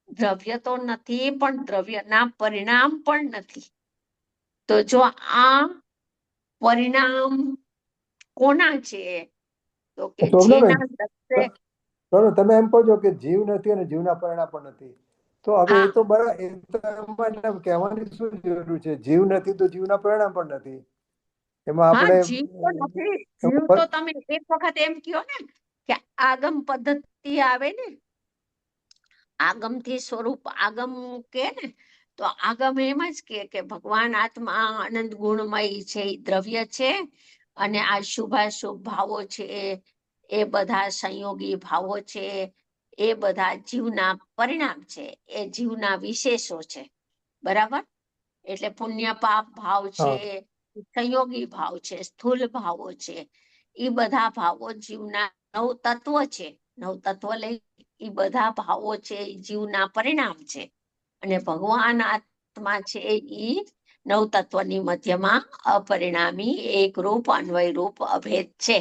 S2: દ્રવ્ય તો નથી, પણ દ્રવ્યના પરિણામ પણ નથી. તો જો આ પરિણામ કોના છે, તો કે જેના લક્ષે
S1: બરોબર, તમે એમ કહો છો કે જીવ નથી અને જીવના પરિણામ પણ નથી, તો હવે
S2: હા.
S1: એ તો બરાબર, એ તો એમાં કહેવાની શું જરૂર છે? જીવ નથી તો જીવના પરિણામ પણ નથી. એમાં
S2: હા,
S1: આપણે
S2: જીવ તો નથી. જીવ
S1: એમાં
S2: તો તમે એક વખત એમ કયો ને કે આગમ પદ્ધતિ આવે ને, આગમથી સ્વરૂપ આગમ કે ને, તો આગમ એમ જ કે ભગવાન આત્મા આનંદ ગુણમય છે, એ દ્રવ્ય છે, અને આ શુભાશુભ ભાવો છે, એ બધા સંયોગી ભાવો છે, એ બધા જીવના પરિણામ છે, એ જીવના વિશેષો છે. બરાબર? એટલે પુણ્ય પાપ ભાવ છે, સંયોગી ભાવ છે, સ્થૂલ ભાવો છે, એ બધા ભાવો જીવના નવ તત્વ છે. નવ તત્વ લઈ એ બધા ભાવો છે, એ જીવના પરિણામ છે. અને ભગવાન આત્મા છે, એ નવ તત્વની મધ્યમાં અપરિણામી એક રૂપ અન્વય રૂપ અભેદ છે.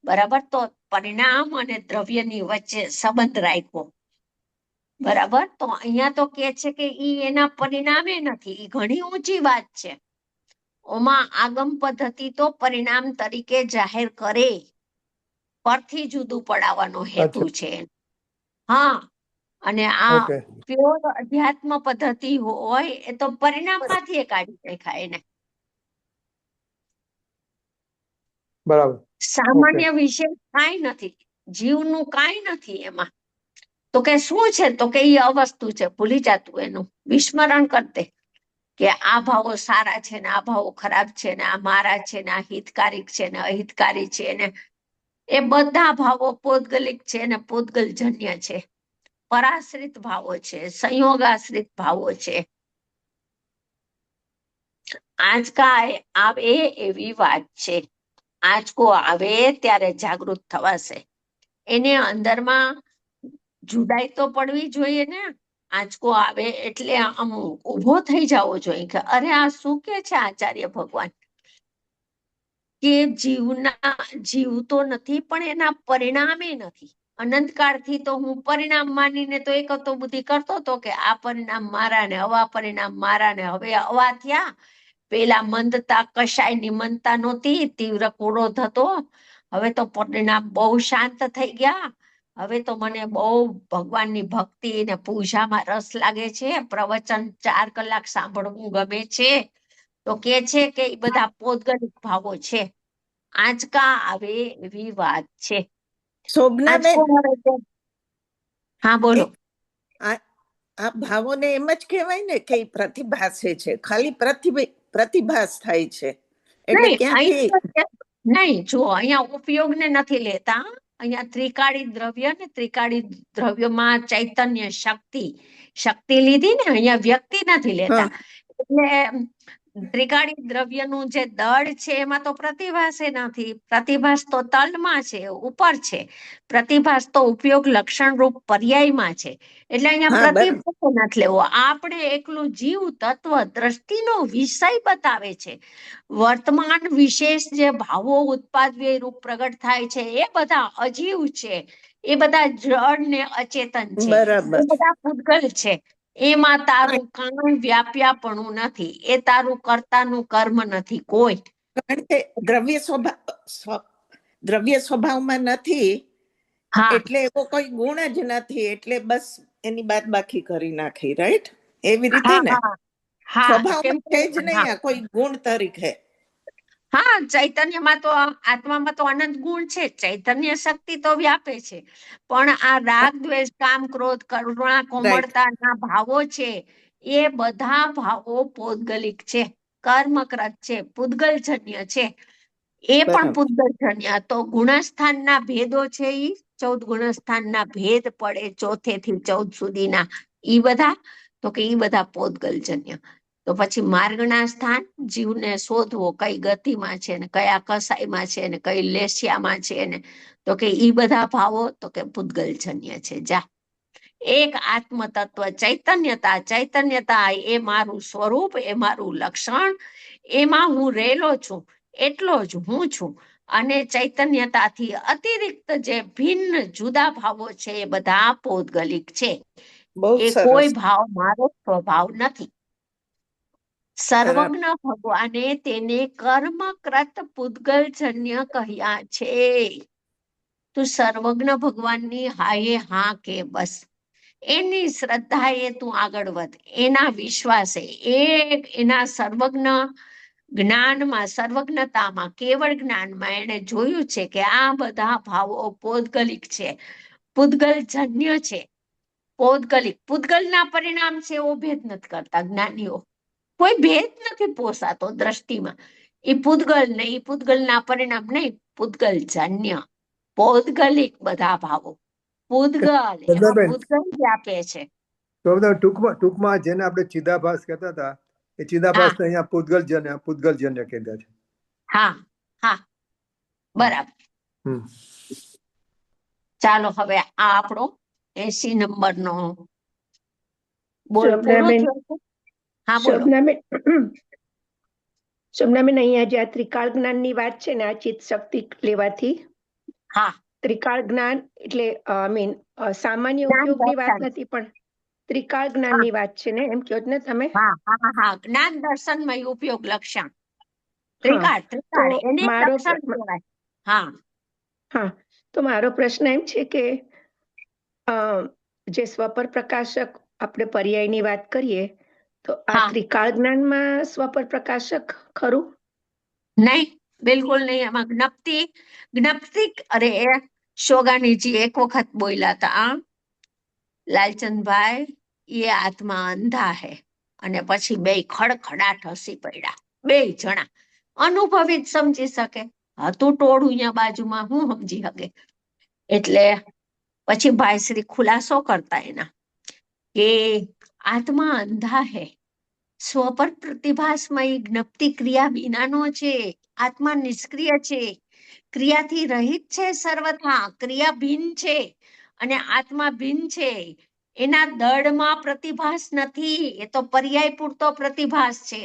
S2: બરાબર? તો પરિણામ અને દ્રવ્યની વચ્ચે સંબંધ રાખ્યો. બરાબર? તો અહીંયા તો કે છે કે ઈ એના પરિણામે નથી. ઈ ઘણી ઊંચી વાત છે. ઓમાં આગમ પદ્ધતિ તો પરિણામ તરીકે જાહેર કરે, પરથી જુદું પડાવવાનો હેતુ છે. હા, અને આ
S1: ઓકે,
S2: પ્યોર અધ્યાત્મ પદ્ધતિ હોય એ તો પરિણામમાંથી એ કાઢી નાખાય એને.
S1: બરાબર,
S2: સામાન્ય વિશે કાંઈ નથી, જીવનું કાંઈ નથી એમાં. તો કે શું છે? તો કે એ અવસ્તુ છે, ભૂલી જતું એનું વિસ્મરણ કરતે કે આ ભાવો સારા છે ને આ ભાવો ખરાબ છે ને આ મારા છે ને આ હિતકારક છે ને અહિતકારી છે ને, એ બધા ભાવો પૌદ્ગલિક છે ને પૌદ્ગલજન્ય છે, પરાશ્રિત ભાવો છે, સંયોગાશ્રિત ભાવો છે. આંચકા આવે એવી વાત છે. આંચકો આવે ત્યારે જાગૃત થવાશે. એને અંદરમાં જુદાઈ તો પડવી જોઈએ ને. આંચકો આવે એટલે આમ ઉભો થઈ જવો જોઈએ કે અરે આ શું કે છે આચાર્ય ભગવાન, કે જીવ તો નથી પણ એના પરિણામે નથી. અનંતકાળથી તો હું પરિણામ માનીને તો એક તો બુદ્ધિ કરતો હતો કે આ પરિણામ મારા ને અવા પરિણામ મારા ને, હવે અવા થયા. પેલા મંદતા કશાયની મંદતા નહોતી, તીવ્ર ક્રોધ હતો. હવે તો પરિણામ બહુ શાંત થઈ ગયા. હવે તો મને બહુ ભગવાનની ભક્તિ ને પૂજામાં રસ લાગે છે. પ્રવચન 4 કલાક સાંભળવું ગમે છે. તો કે છે કે એ બધા પૌદ્ગલિક ભાવો છે. આંચકા આવે એવી વાત છે.
S5: શોભનાબેન,
S2: આંચકો આવે તો હા બોલો.
S5: આ ભાવોને એમ જ કહેવાય ને કે ઈ પ્રતિભાસે છે, ખાલી પ્રતિભાસ થાય છે, એટલે
S2: નહીં,
S5: ક્યાંથી
S2: નહીં, જો અહીંયા ઉપયોગને નથી લેતા. અહીંયા ત્રિકાળી દ્રવ્ય ને ત્રિકાળી દ્રવ્યમાં ચૈતન્ય શક્તિ લીધી ને, અહીંયા વ્યક્તિ નથી લેતા. એટલે ત્રિકાળી દ્રવ્યનું જે દળ છે એમાં તો પ્રતિભાસ નથી. પ્રતિભાસ તો તલમાં છે, ઉપર છે. પ્રતિભાસ તો ઉપયોગ લક્ષણ રૂપ પર્યાયમાં છે. એટલે અહીંયા
S5: હા, બરાબર.
S2: પ્રતિભાસ નથી લેવો. આપણે એકલું જીવ તત્વ દ્રષ્ટિનો વિષય બતાવે છે. વર્તમાન વિશેષ જે ભાવો ઉત્પાદ રૂપ પ્રગટ થાય છે એ બધા અજીવ છે, એ બધા જળ ને અચેતન છે,
S5: બરાબર.
S2: એ બધા પૂતગલ છે. એમાં તારું કાંઈ વ્યાપ્યાપણું નથી, એ તારું કર્તાનું કર્મ નથી કોઈ.
S5: કારણ કે દ્રવ્ય સ્વભાવમાં નથી,
S2: હા
S5: એટલે એવો કોઈ ગુણ જ નથી, એટલે બસ એની બાદબાકી કરી નાખી, રાઈટ? એવી રીતે
S2: હા
S5: ને
S2: હા હા, કેમ
S5: સ્વભાવમાં
S2: કે
S5: છે જ નહીં આ કોઈ ગુણ તરીકે.
S2: હા, ચૈતન્યમાં તો આત્મામાં તો અનંત ગુણ છે, ચૈતન્ય શક્તિ તો વ્યાપે છે. પણ આ રાગ દ્વેષ કામ ક્રોધ કરુણા
S5: રાઈટ.
S2: કોમળતાના ભાવો છે, એ બધા ભાવો પૌદ્ગલિક છે, કર્મકૃત છે, પૂદગલજન્ય છે. એ પણ
S5: બરાબર.
S2: પૂદગલજન્ય. તો ગુણસ્થાનના ભેદો છે, ઈ 14 ગુણસ્થાનના ભેદ પડે 4 થી 14 સુધીના, ઈ બધા તો કે ઈ બધા પૌદ્ગલજન્ય. તો પછી માર્ગના સ્થાન જીવને શોધવો, કઈ ગતિમાં છે ને કયા કસાઈમાં છે ને કઈ લેશિયામાં છે ને, તો કે ઈ બધા ભાવો તો કે પૂદગલજન્ય છે. જા એક આત્મ તત્વ ચૈતન્યતા એ મારું સ્વરૂપ, એ મારું લક્ષણ, એમાં હું રહેલો છું, એટલો જ હું છું. અને ચૈતન્યતાથી અતિરિક્ત જે ભિન્ન જુદા ભાવો છે એ બધા પૌદ્ગલિક છે.
S5: બહુ
S2: એ
S5: સરસ.
S2: કોઈ ભાવ મારો સ્વભાવ નથી.
S5: બરાબર.
S2: સર્વજ્ઞ ભગવાને તેને કર્મકૃત પૂદગલજન્ય કહ્યા છે. તું સર્વજ્ઞ ભગવાનની હાએ હા કે બસ. એની શ્રદ્ધાએ તું આગળ વધ, એના વિશ્વાસે, એના સર્વજ્ઞ જ્ઞાનમાં, સર્વજ્ઞતામાં, કેવળ જ્ઞાનમાં એને જોયું છે કે આ બધા ભાવો પૌદ્ગલિક છે, પૂદગલજન્ય છે. પૂદગલના પરિણામ છે એવો ભેદ નથી કરતા જ્ઞાનીઓ. કોઈ ભેદ નથી પોસાતો દ્રષ્ટિમાં. એ પૂદગલ ને એ પૂદગલના પરિણામ નહીં, પૂદગલજન્ય, પૌદ્ગલિક બધા ભાવો. પૂદગલ એમાં પૂદગલ જ આપે છે.
S1: તો બધા ટૂંકમાં જેને આપણે ચિદાભાસ કહેતા હતા, એ ચિદાભાસ અહીંયા પૂદગલજન્ય કહેતા છે.
S2: હા હા, બરાબર. ચાલો હવે આ આપણો 80 નંબરનો બોલ પૂરો થયો છે. હા બોલો.
S6: શોભનાબેન, અહીંયા જે આ ત્રિકાળ જ્ઞાનની વાત છે ને, આ ચિત્ત શક્તિ લેવાથી,
S2: હા,
S6: ત્રિકાળ જ્ઞાન એટલે સામાન્ય ઉપયોગની વાત નથી, પણ ત્રિકાળ જ્ઞાનની વાત છે ને, એમ કહો ને તમે?
S2: હા, જ્ઞાન દર્શનમય ઉપયોગ લક્ષણ ત્રિકાળ એને લક્ષણ કહેવાય. હા,
S6: તો મારો પ્રશ્ન એમ છે કે જે સ્વપર પ્રકાશક આપણે પર્યાયની વાત કરીએ, તો આ ત્રિકાળ જ્ઞાનમાં સ્વપર પ્રકાશક ખરું?
S2: નહીં, બિલકુલ નહીં. એમાં જ્ઞપ્તિ અરે શોગાનીજી એક વખત બોલ્યા હતા, લાલચંદભાઈ એ આત્મા અંધા હે, અને પછી બે ખડખડાટ હસી પડ્યા. બે જણા અનુભવી જ સમજી શકે, હતું ટોળું અહીંયા બાજુમાં, હું સમજી શકે. એટલે પછી ભાઈશ્રી ખુલાસો કરતા એના કે આત્મા અંધા હે, સ્વપર પ્રતિભાસમય જ્ઞપ્તિ ક્રિયા વિનાનો છે. આત્મા નિષ્ક્રિય છે, ક્રિયાથી રહિત છે, સર્વથા ક્રિયા ભિન્ન છે અને આત્મા ભિન્ન છે. એના દળમાં પ્રતિભાસ નથી, એ તો પર્યાય પૂરતો પ્રતિભાસ છે.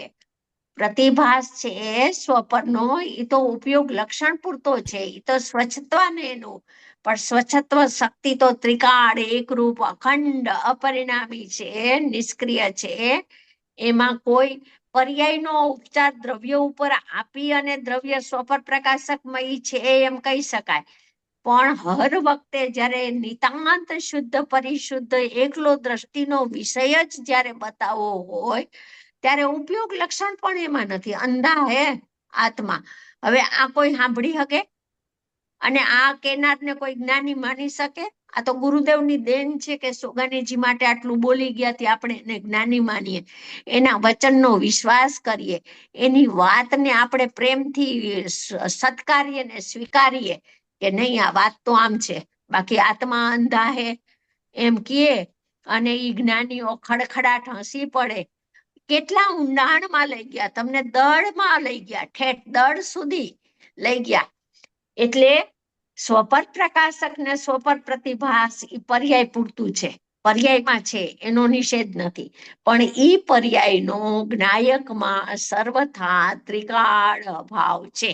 S2: પ્રતિભાસ છે સ્વપરનો, એ તો ઉપયોગ લક્ષણ પૂરતો છે, એ તો સ્વચ્છતા ને એનું. પણ સ્વચ્છત્વ શક્તિ તો ત્રિકાળ, એકરૂપ, અખંડ, અપરિણામી છે, નિષ્ક્રિય છે. એમાં કોઈ પર્યાયનો ઉપચાર દ્રવ્ય ઉપર આપી અને દ્રવ્ય સ્વપર પ્રકાશકમય છે એમ કહી શકાય. પણ હર વખતે જ્યારે નિતાંત શુદ્ધ પરિશુદ્ધ એકલો દ્રષ્ટિનો વિષય જ જ્યારે બતાવવો હોય, ત્યારે ઉપયોગ લક્ષણ પણ એમાં નથી. અંધા હે આત્મા. હવે આ કોઈ સાંભળી શકે અને આ કેનારને કોઈ જ્ઞાની માની શકે? આ તો ગુરુદેવની દેન છે કે સોગાનીજી માટે આટલું બોલી ગયા થી આપણે એને જ્ઞાની માનીએ, એના વચનનો વિશ્વાસ કરીએ, એની વાતને આપણે પ્રેમથી સત્કારીએ ને સ્વીકારીએ કે નહીં, આ વાત તો આમ છે. બાકી આત્મા અંધા હે એમ કહે અને ઈ જ્ઞાનીઓ ખડખડાટ હસી પડે. કેટલા ઊંડાણમાં લઈ ગયા, તમને દળમાં લઈ ગયા, ઠેઠ દળ સુધી લઈ ગયા. એટલે સ્વપર પ્રકાશક ને સ્વપર પ્રતિભાસ એ પર્યાય પૂરતું છે, પર્યાયમાં છે, એનો નિષેધ નથી. પણ ઈ પર્યાયનો જ્ઞાયકમાં સર્વથા ત્રિકાળ ભાવ છે.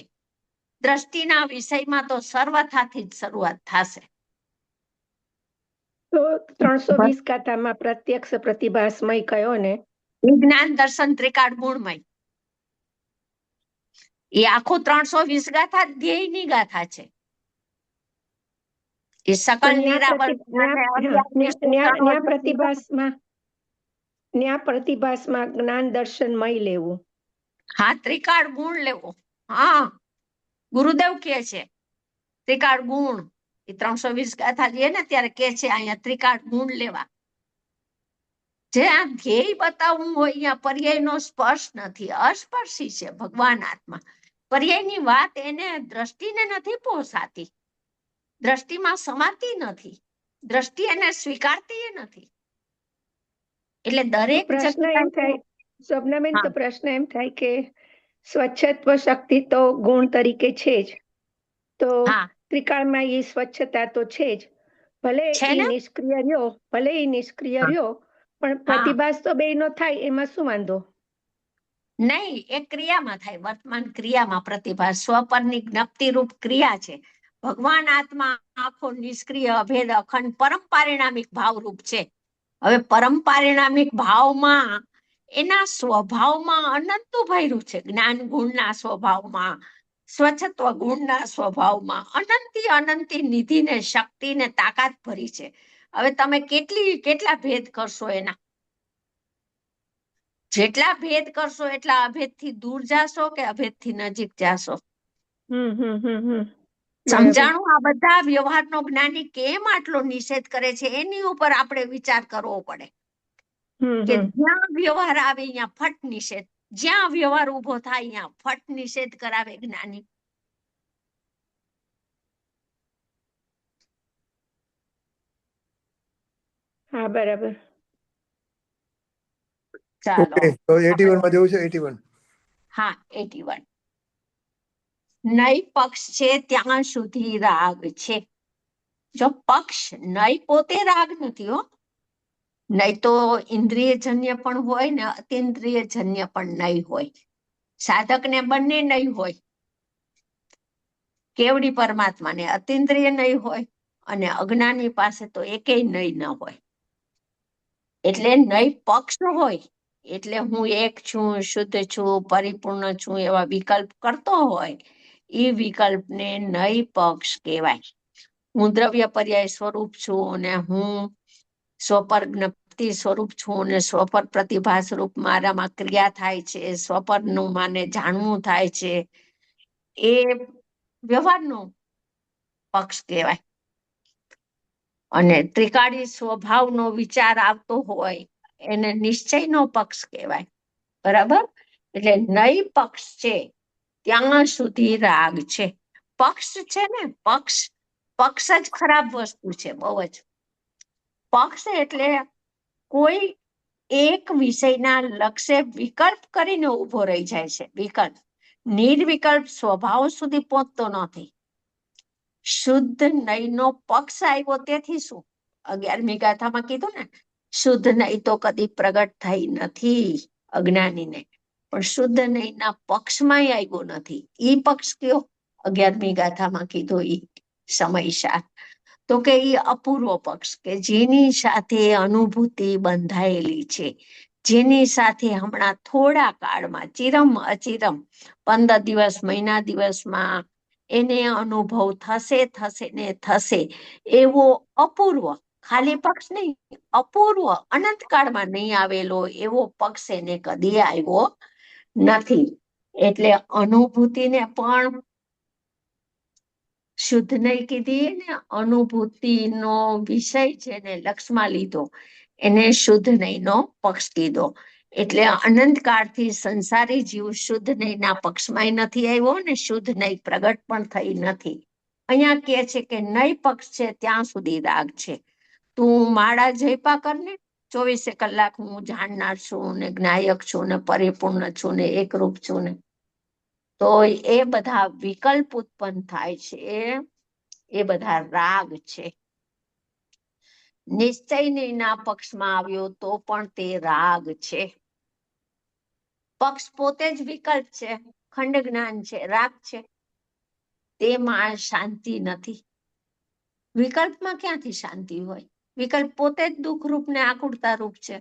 S2: દ્રષ્ટિના વિષયમાં તો સર્વથાથી જ શરૂઆત થશે.
S6: તો 320 ગાથામાં પ્રત્યક્ષ પ્રતિભાસમય કયો ને?
S2: જ્ઞાન દર્શન ત્રિકાળ ગુણમય. એ આખું 320 ગાથા ધ્યેયની ગાથા છે. એ સકલ
S6: પ્રતિભાસમાં જ્ઞાન દર્શનમય લેવું.
S2: હા, ત્રિકાળ ગુણ લેવો. હા, ગુરુદેવ કે છે ત્રિકાળ ગુણ. એ 320 ગાથા લે ને ત્યારે કે છે અહીંયા ત્રિકાળ ગુણ લેવા. જે આ ધ્યેય બતાવવું હોય, અહીંયા પર્યાયનો સ્પર્શ નથી, અસ્પર્શી છે ભગવાન આત્મા. પર્યાયની વાત એને દ્રષ્ટિને નથી પહોંચાતી, દ્રષ્ટિમાં સમાતી નથી, દ્રષ્ટિ એને સ્વીકારતી નથી. એટલે દરેક
S6: પ્રશ્ન એમ થાય, સ્વપ્નાબેન, તો પ્રશ્ન એમ થાય કે સ્વચ્છત્વ શક્તિ તો ગુણ તરીકે છે જ, તો ત્રિકાળમાં એ સ્વચ્છતા તો છે જ. ભલે એ નિષ્ક્રિય રહ્યો, પણ પ્રતિભાસ તો બેયનો થાય, એમાં શું વાંધો?
S2: નહીં, એ ક્રિયામાં થાય, વર્તમાન ક્રિયામાં પ્રતિભાસ સ્વપરની જ્ઞપ્તિ રૂપ ક્રિયા છે. ભગવાન આત્મા આખો નિષ્ક્રિય, અભેદ, અખંડ, પરમ પારિણામિક ભાવરૂપ છે. હવે પરમ પારિણામિક ભાવમાં એના સ્વભાવમાં અનંત ભર્યું છે. જ્ઞાન ગુણના સ્વભાવમાં, સ્વચ્છત્વ ગુણના સ્વભાવમાં અનંતી નિધિ ને શક્તિ ને તાકાત ભરી છે. હવે તમે કેટલા ભેદ કરશો એના? જેટલા ભેદ કરશો એટલા અભેદથી દૂર જાશો કે અભેદથી નજીક જાશો? સમજાણું? આ બધા વ્યવહારનો જ્ઞાની કેમ આટલો નિષેધ કરે છે એની ઉપર આપણે વિચાર કરવો પડે કે જ્યાં વ્યવહાર આવે અહીંયા ફટ નિષેધ, જ્યાં વ્યવહાર ઉભો થાય અહીંયા ફટ નિષેધ કરાવે જ્ઞાની.
S6: હા, બરાબર.
S2: ચાલો,
S1: તો 81 માં જવું છે. 81.
S2: હા, 81. નય પક્ષ છે ત્યાં સુધી રાગ છે. જો પક્ષ નય પોતે રાગ નથી હો. નય તો ઇન્દ્રિયજન્ય પણ હોય ને અતિન્દ્રિયજન્ય પણ નય હોય. સાધકને બંને નય હોય. કેવડી પરમાત્માને અતિન્દ્રિય નય હોય અને અજ્ઞાની પાસે તો એકેય નય ન હોય. એટલે નય પક્ષ હોય એટલે હું એક છું, શુદ્ધ છું, પરિપૂર્ણ છું એવા વિકલ્પ કરતો હોય એ વિકલ્પને નય પક્ષ કહેવાય. હું દ્રવ્ય પર્યાય સ્વરૂપ છું અને હું સ્વપર જ્ઞપ્તિ સ્વરૂપ છું અને સ્વપર પ્રતિભા સ્વરૂપ મારામાં ક્રિયા થાય છે, સ્વપરનું માને જાણવું થાય છે, એ વ્યવહારનો પક્ષ કહેવાય. અને ત્રિકાળી સ્વભાવનો વિચાર આવતો હોય એને નિશ્ચયનો પક્ષ કહેવાય. બરાબર? એટલે નય પક્ષ છે ત્યાં સુધી રાગ છે. પક્ષ છે ને, પક્ષ જ ખરાબ વસ્તુ છે, બહુ જ. પક્ષ એટલે કોઈ એક વિષયના લક્ષ્ય વિકલ્પ કરીને ઉભો રહી જાય છે. વિકલ્પ નિર્વિકલ્પ સ્વભાવ સુધી પહોંચતો નથી. શુદ્ધ નયનો પક્ષ આવ્યો તેથી શું? 11મી ગાથામાં કીધું ને, શુદ્ધ નય તો કદી પ્રગટ થઈ નથી અજ્ઞાનીને, પણ શુદ્ધ નયના પક્ષમાં આવ્યો નથી. ઈ પક્ષ કયો? 11મી ગાથામાં કીધો ઈ સમયસાર. તો કે ઈ અપૂર્વ પક્ષ કે જેની સાથે અનુભૂતિ બંધાયેલી છે, જેની સાથે હમણાં થોડા કાળમાં ચિરમ અચિરમ 15 દિવસ, મહિના દિવસમાં એને અનુભવ થશે ને થશે એવો અપૂર્વ, ખાલી પક્ષ નહીં, અપૂર્વ અનંતકાળમાં નહીં આવેલો એવો પક્ષ એને કદી આવ્યો નથી. એટલે અનુભૂતિને પણ શુદ્ધ નહીં કીધી ને, અનુભૂતિનો વિષય જેને લક્ષમાં લીધો એને શુદ્ધ નહીંનો પક્ષ કીધો. એટલે અનંતકાળથી સંસારી જીવ શુદ્ધ નહીંના પક્ષમાં નથી આવ્યો ને શુદ્ધ નહીં પ્રગટ પણ થઈ નથી. અહીંયા કહે છે કે નય પક્ષ છે ત્યાં સુધી રાગ છે. તું માળા જયપા કરને, 24 કલાક હું જાણનાર છું ને જ્ઞાયક છું ને પરિપૂર્ણ છું ને એકરૂપ છું ને, તો એ બધા વિકલ્પ ઉત્પન્ન થાય છે, એ બધા રાગ છે. નિશ્ચયના પક્ષમાં આવ્યો તો પણ તે રાગ છે. પક્ષ પોતે જ વિકલ્પ છે, ખંડ જ્ઞાન છે, રાગ છે. તેમાં શાંતિ નથી. વિકલ્પમાં ક્યાંથી શાંતિ હોય? વિકલ્પ પોતે જ દુઃખરૂપ ને આકુળતા રૂપ છે,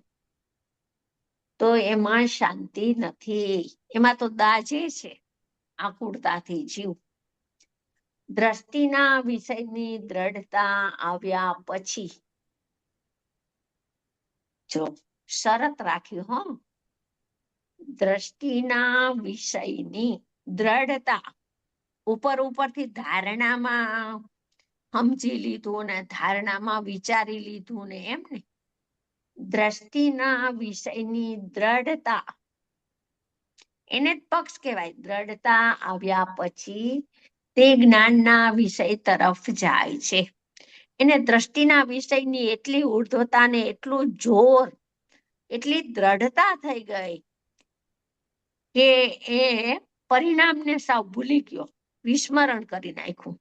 S2: તો એમાં શાંતિ નથી. એમાં તો દાજે છે આકુળતાથી જીવ. દ્રષ્ટિના વિષયની દ્રઢતા આવ્યા પછી, જો શરત રાખ્યું હો, દ્રષ્ટિના વિષયની દ્રઢતા, ઉપરથી ધારણામાં સમજી લીધું ને ધારણામાં વિચારી લીધું ને એમ ને, દ્રષ્ટિના વિષયની દ્રઢતા એને જ પક્ષ કહેવાય. દ્રઢતા આવ્યા પછી તે જ્ઞાનના વિષય તરફ જાય છે. એને દ્રષ્ટિના વિષયની એટલી ઉર્ધ્વતા ને એટલું જોર, એટલી દ્રઢતા થઈ ગઈ કે એ પરિણામને સાવ ભૂલી ગયો, વિસ્મરણ કરી નાખ્યું.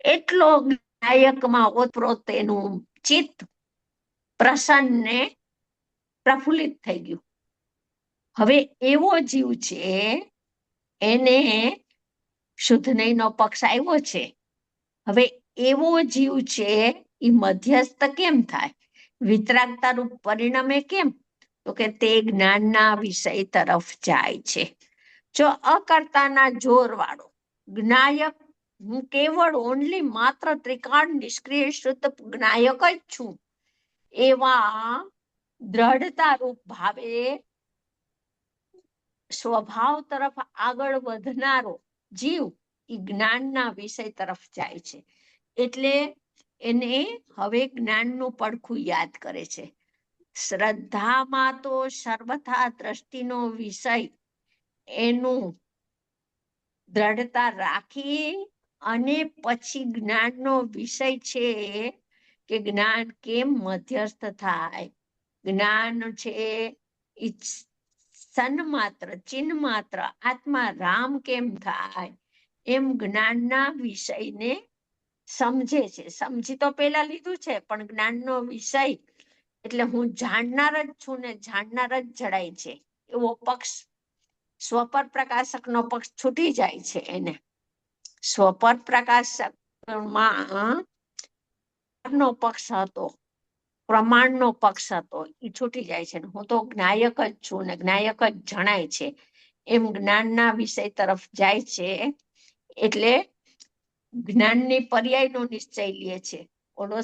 S2: એટલો ગાયકમાં ઓતપ્રોત એનું ચિત્ત પ્રસન્ન ને પ્રફુલ્લિત થઈ ગયું. હવે એવો જીવ છે, એને શુદ્ધ નહીંનો પક્ષ આવ્યો છે. હવે એવો જીવ છે એ મધ્યસ્થ કેમ થાય? વિતરાગતા રૂપ પરિણમે કેમ? તો કે તે જ્ઞાનના વિષય તરફ જાય છે. જો અકર્તાના જોર વાળો જ્ઞાયક હું કેવળ ઓનલી માત્ર ત્રિકાળ નિષ્ક્રિય શુદ્ધ જ્ઞાયક જ છું એવા દ્રઢતા રૂપ ભાવે સ્વભાવ તરફ આગળ વધનારો જીવ એ જ્ઞાનના વિષય તરફ જાય છે. એટલે એને હવે જ્ઞાનનું પડખું યાદ કરે છે. શ્રદ્ધામાં તો સર્વથા દ્રષ્ટિનો વિષય એનું દ્રઢતા રાખી અને પછી જ્ઞાનનો વિષય છે કે જ્ઞાન કેમ મધ્યસ્થ થાય. જ્ઞાન છે સન માત્ર ચિન્હ માત્ર આત્મા રામ કેમ થાય એમ જ્ઞાનના વિષયને સમજે છે. સમજી તો પેલા લીધું છે પણ જ્ઞાનનો વિષય એટલે હું જાણનાર જ છું ને જાણનાર જ જડાય છે એવો પક્ષ સ્વપર પ્રકાશક નો પક્ષ છૂટી જાય છે. એને સ્વપર પ્રકાશક માં નો પક્ષ હતો, પ્રમાણનો પક્ષ હતો, એ છૂટી જાય છે. હું તો જ્ઞાયક જ છું ને જ્ઞાયક જ જણાય છે એમ જ્ઞાનના વિષય તરફ જાય છે. એટલે જ્ઞાનની પર્યાયનો નિશ્ચય લે છે. ઓલો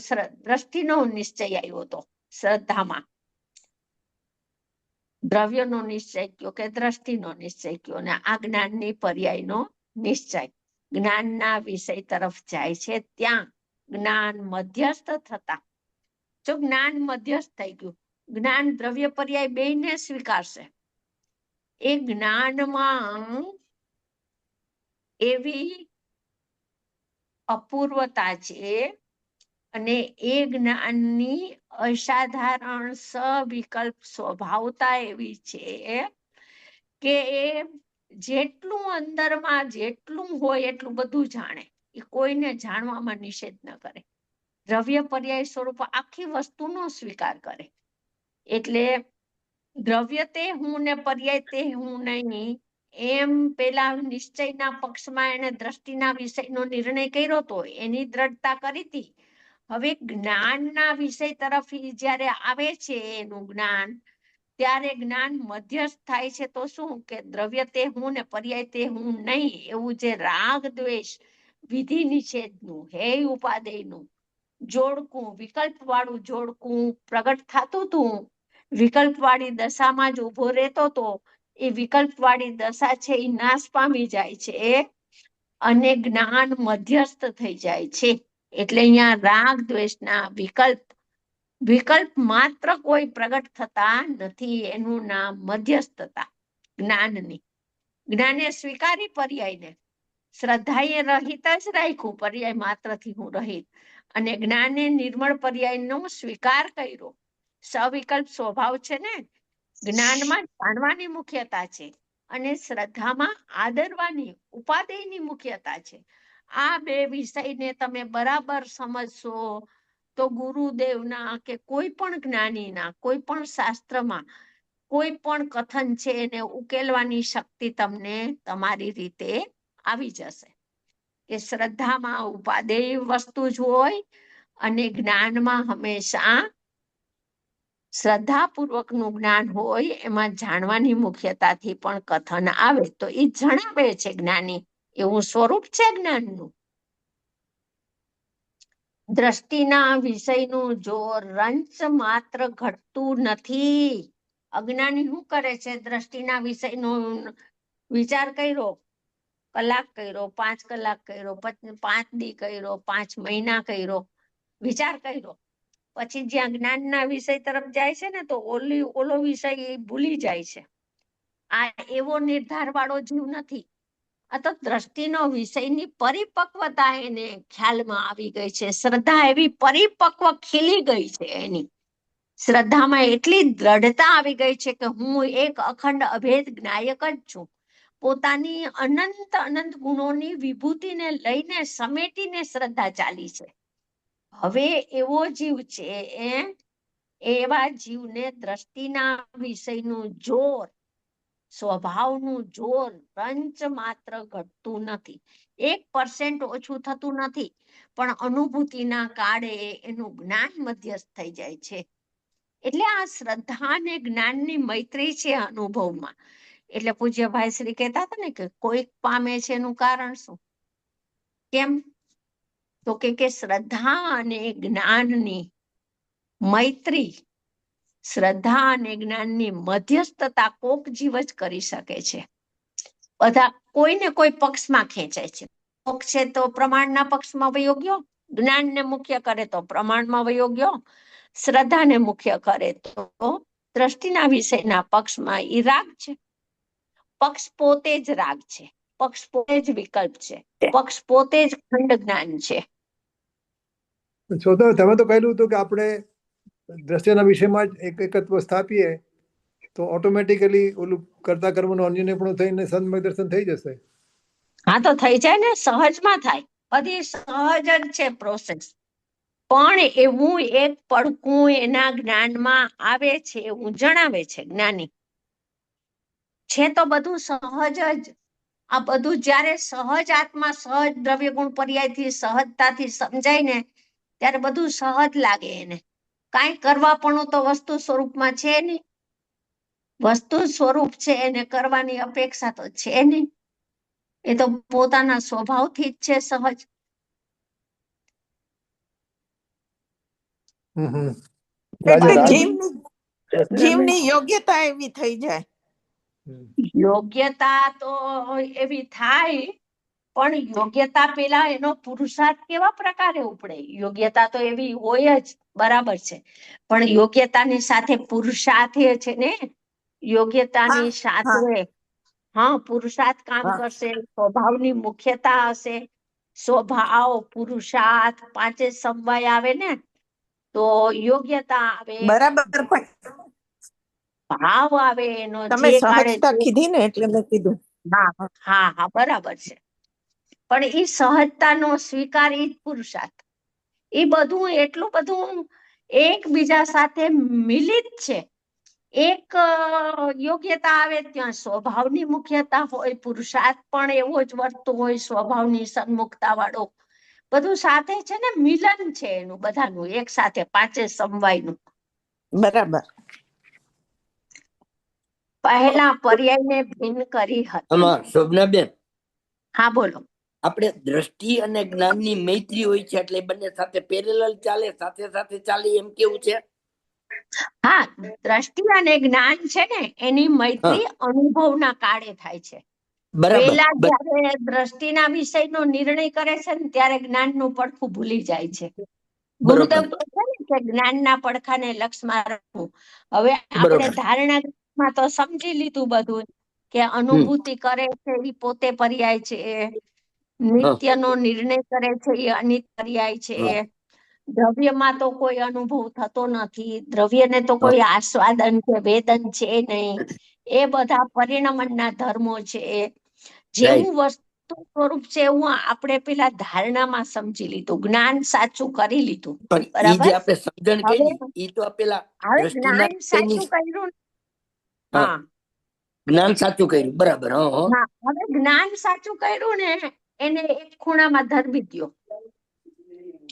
S2: દ્રષ્ટિનો નિશ્ચય આવ્યો હતો શ્રદ્ધામાં, દ્રવ્યનો નિશ્ચય કયો કે દ્રષ્ટિનો નિશ્ચય કયો, ને આ જ્ઞાનની પર્યાયનો નિશ્ચય જ્ઞાનના વિષય તરફ જાય છે. ત્યાં જ્ઞાન મધ્યસ્થ થતા, જો જ્ઞાન મધ્યસ્થ થઈ ગયું, જ્ઞાન દ્રવ્ય પર્યાય બેયને સ્વીકારશે. એ જ્ઞાનમાં એવી અપૂર્વતા છે અને એ જ્ઞાનની અસાધારણ સવિકલ્પ સ્વભાવતા એવી છે કે એ જેટલું અંદરમાં જેટલું હોય એટલું બધું જાણે. એ કોઈને જાણવામાં નિષેધ ન કરે. દ્રવ્ય પર્યાય સ્વરૂપ આખી વસ્તુનો સ્વીકાર કરે. એટલે દ્રવ્ય તે હું ને પર્યાય તે હું નહીં એમ પેલા નિશ્ચયના પક્ષમાં એને દ્રષ્ટિના વિષયનો નિર્ણય કર્યો હતો, એની દ્રઢતા કરી હતી. હવે જ્ઞાનના વિષય તરફ જ્યારે આવે છે એનું જ્ઞાન, ત્યારે જ્ઞાન મધ્યસ્થ થાય છે. તો શું કે દ્રવ્ય તે હું ને પર્યાય તે હું નહીં એવું જે રાગ દ્વેષ વિધિ નિષેધનું હેય ઉપાદેયનું જોડકું વિકલ્પ વાળું જોડકું પ્રગટ થતું હતું, વિકલ્પ વાળી દશામાં જ ઉભો રહેતો હતો, એ વિકલ્પ વાળી દશા છે એ નાશ પામી જાય છે અને જ્ઞાન મધ્યસ્થ થઈ જાય છે. એટલે અહીંયા રાગ દ્વેષના વિકલ્પ માત્ર કોઈ પ્રગટ થતા નથી. એનું નામ મધ્યસ્થતા જ્ઞાનની. જ્ઞાને સ્વીકારી પર્યાયને, શ્રદ્ધાએ રહિત જ રાખ્યું, પર્યાય માત્રથી હું રહિત, અને જ્ઞાને નિર્મળ પર્યાયનો સ્વીકાર કર્યો. સવિકલ્પ સ્વભાવ છે ને, જ્ઞાનમાં જાણવાની મુખ્યતા છે અને શ્રદ્ધામાં આદરવાની ઉપાદેયની મુખ્યતા છે. આ બે વિષયને તમે બરાબર સમજશો તો ગુરુદેવના કે કોઈ પણ જ્ઞાનીના કોઈ પણ શાસ્ત્રમાં કોઈ પણ કથન છે એને ઉકેલવાની શક્તિ તમને તમારી રીતે આવી જશે. કે શ્રદ્ધામાં ઉપાદેય વસ્તુ જ હોય અને જ્ઞાનમાં હંમેશા શ્રદ્ધાપૂર્વકનું જ્ઞાન હોય, એમાં જાણવાની મુખ્યતાથી પણ કથન આવે તો એ જણાવે છે જ્ઞાની. એવું સ્વરૂપ છે જ્ઞાનનું. દ્રષ્ટિના વિષયનું જોર રંચ માત્ર ઘટતું નથી. અજ્ઞાની શું કરે છે? દ્રષ્ટિના વિષયનો વિચાર કર્યો, કલાક કર્યો, 5 કલાક કર્યો, 5 દી કર્યો, 5 મહિના કર્યો, વિચાર કર્યો, પછી જ્યાં જ્ઞાનના વિષય તરફ જાય છે ને તો ઓલો વિષય એ ભૂલી જાય છે. આ એવો નિર્ધાર વાળો જીવ નથી. આ તો દ્રષ્ટિનો વિષયની પરિપક્વતા એને ખ્યાલમાં આવી ગઈ છે. શ્રદ્ધા એવી પરિપક્વ ખીલી ગઈ છે. એની શ્રદ્ધામાં એટલી દ્રઢતા આવી ગઈ છે કે હું એક અખંડ અભેદ જ્ઞાયક જ છું. પોતાની અનંત ગુણોની વિભૂતિને લઈને સમેટીને શ્રદ્ધા ચાલી છે. હવે એવો જીવ છે, એવા જીવને દ્રષ્ટિના વિષયનું જોર, સ્વભાવનું જોર રંચ માત્ર ઘટતું નથી. 1% ઓછું થતું નથી, પણ અનુભૂતિના કાળે એનું જ્ઞાન મધ્યસ્થ થઈ જાય છે. એટલે આ શ્રદ્ધા અને જ્ઞાનની મૈત્રી છે અનુભવમાં. એટલે પૂજ્ય ભાઈ શ્રી કહેતા હતા ને કે કોઈક પામે છે એનું કારણ શું? કેમ? તો કે શ્રદ્ધા અને જ્ઞાનની મૈત્રી, શ્રદ્ધા અને જ્ઞાનની મધ્યસ્થતા કોક જીવ જ કરી શકે છે. બધા કોઈને કોઈ પક્ષમાં ખેંચાય છે. કોક છે તો પ્રમાણના પક્ષમાં વયો ગયો, જ્ઞાનને મુખ્ય કરે તો પ્રમાણમાં વયો ગયો, શ્રદ્ધાને મુખ્ય કરે તો દ્રષ્ટિના વિષયના પક્ષમાં ઈ રાગ છે. પક્ષ પોતે જ રાગ છે, પક્ષ પોતે જ વિકલ્પ છે, પક્ષ પોતે જ ખંડ જ્ઞાન છે.
S1: તમે તો કહેલું હતું કે આપણે દ્રશ્યના વિષયમાં જ એકત્વ સ્થાપીએ તો ઓટોમેટિકલી ઓલું કરતા કર્મનું અન્યપણું થઈને સન્મય દર્શન થઈ જશે.
S2: હા તો થઈ જાય ને, સહજમાં થાય, બધી સહજ જ છે પ્રોસેસ. પણ એવું એક પડકું એના જ્ઞાનમાં આવે છે એવું જણાવે છે જ્ઞાની. છે તો બધું સહજ જ. આ બધું જયારે સહજ આત્મા સહજ દ્રવ્ય ગુણ પર્યાયથી સહજતાથી સમજાય ને ત્યારે બધું સહજ લાગે એને. કાંઈ કરવાપણું તો વસ્તુ સ્વરૂપમાં છે નહીં. વસ્તુ સ્વરૂપ છે એને કરવાની અપેક્ષા તો છે નહીં. એ તો પોતાના સ્વભાવથી જ છે સહજ.
S5: જીવની યોગ્યતા એવી થઈ જાય.
S2: યોગ્યતા તો એવી થાય, પણ યોગ્યતા પેલા એનો પુરુષાર્થ કેવા પ્રકારે ઉપડે? યોગ્યતા તો એવી હોય જ, બરાબર છે, પણ યોગ્યતાની સાથે પુરુષાર્થ છે ને. યોગ્યતાની સાથે પુરુષાર્થ કામ કરશે, સ્વભાવની મુખ્યતા હશે. સ્વભાવ, પુરુષાર્થ પાંચે સમવાય આવે ને તો યોગ્યતા આવે,
S5: બરાબર.
S2: ભાવ આવે એનો.
S5: તમે સહજતા કીધી ને એટલે મેં કીધું.
S2: હા બરાબર છે. પણ એ સહજતાનો સ્વીકાર એ જ પુરુષાર્થ. એ બધું એટલું બધું એકબીજા સાથે મિલિત છે. એક યોગ્યતા આવે ત્યાં સ્વભાવની મુખ્યતા હોય, પુરુષાર્થ પણ એવો જ વર્તતો હોય, સ્વભાવની સન્મુખતા વાળો. બધું સાથે છે ને, મિલન છે એનું બધાનું એક સાથે પાંચે સમવાયનું.
S5: બરાબર.
S2: પહેલા પર્યાયને ભિન્ન કરી હતી.
S4: શોભનાબેન,
S2: હા બોલો.
S4: આપણે દ્રષ્ટિ અને જ્ઞાનની મૈત્રી હોય છે એટલે બંને સાથે પેરેલલ ચાલે, સાથે સાથે ચાલે એમ કેવું છે?
S2: હા, દ્રષ્ટિ અને જ્ઞાન છે ને એની મૈત્રી અનુભવના કાળે થાય છે. પેલા જયારે દ્રષ્ટિના વિષયનો નિર્ણય કરે છે ને ત્યારે જ્ઞાનનું પડખું ભૂલી જાય છે. ગુરુદેવ તો છે ને કે જ્ઞાનના પડખાને લક્ષમાં રાખવું. હવે આપણે ધારણામાં તો સમજી લીધું બધું કે અનુભૂતિ કરે છે એ પોતે પર્યાય છે, નિત્યનો નિર્ણય કરે છે એ અનિત પર્યાય છે, દ્રવ્યમાં તો કોઈ અનુભવ થતો નથી, દ્રવ્યને તો કોઈ આસ્વાદન કે વેદન છે નહીં. એ બધા પરિણમનના ધર્મો છે. જેવું વસ્તુ સ્વરૂપ છે એવું આપણે પેલા ધારણામાં સમજી લીધું, જ્ઞાન સાચું કરી લીધું. બરાબર. હવે જ્ઞાન સાચું કર્યું.
S4: જ્ઞાન સાચું કર્યું, બરાબર.
S2: હવે જ્ઞાન સાચું કર્યું ને એને એક ખૂણામાં ધરબી દ્યો.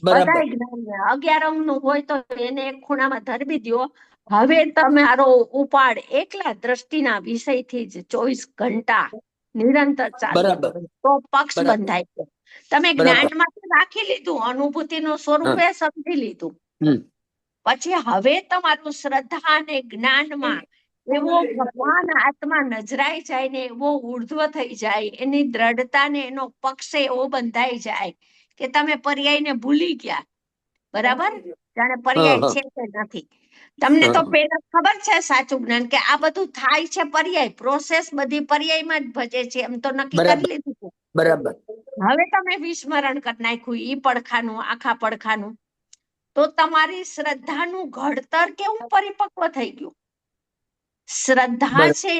S2: બધા જ્ઞાન 11 અંગનું હોય તો એને એક ખૂણામાં ધરબી દ્યો. હવે તમારો ઉપાડ એકલા દ્રષ્ટિના વિષયથી જ 24 ઘંટા નિરંતર ચાલુ તો પક્ષ બંધાય છે. તમે જ્ઞાનમાં રાખી લીધું, અનુભૂતિનું સ્વરૂપે સમજી લીધું. પછી હવે તમારું શ્રદ્ધા અને જ્ઞાનમાં એવો ભગવાન આત્મા નજરાઈ જાય ને એવો ઉર્ધ્વ થઈ જાય, એની દ્રઢતા ને એનો પક્ષ એવો બંધાઈ જાય કે તમે પર્યાયને ભૂલી ગયા. બરાબર. જાણે પર્યાય છે કે નથી. તમને તો પેલા ખબર છે સાચું જ્ઞાન કે આ બધું થાય છે પર્યાય, પ્રોસેસ બધી પર્યાયમાં જ ભજે છે એમ તો નક્કી કરી લીધું છે.
S4: બરાબર.
S2: હવે તમે વિસ્મરણ કરી નાખ્યું ઈ પડખાનું, આખા પડખાનું, તો તમારી શ્રદ્ધાનું ઘડતર કેવું પરિપક્વ થઈ ગયું. શ્રદ્ધા છે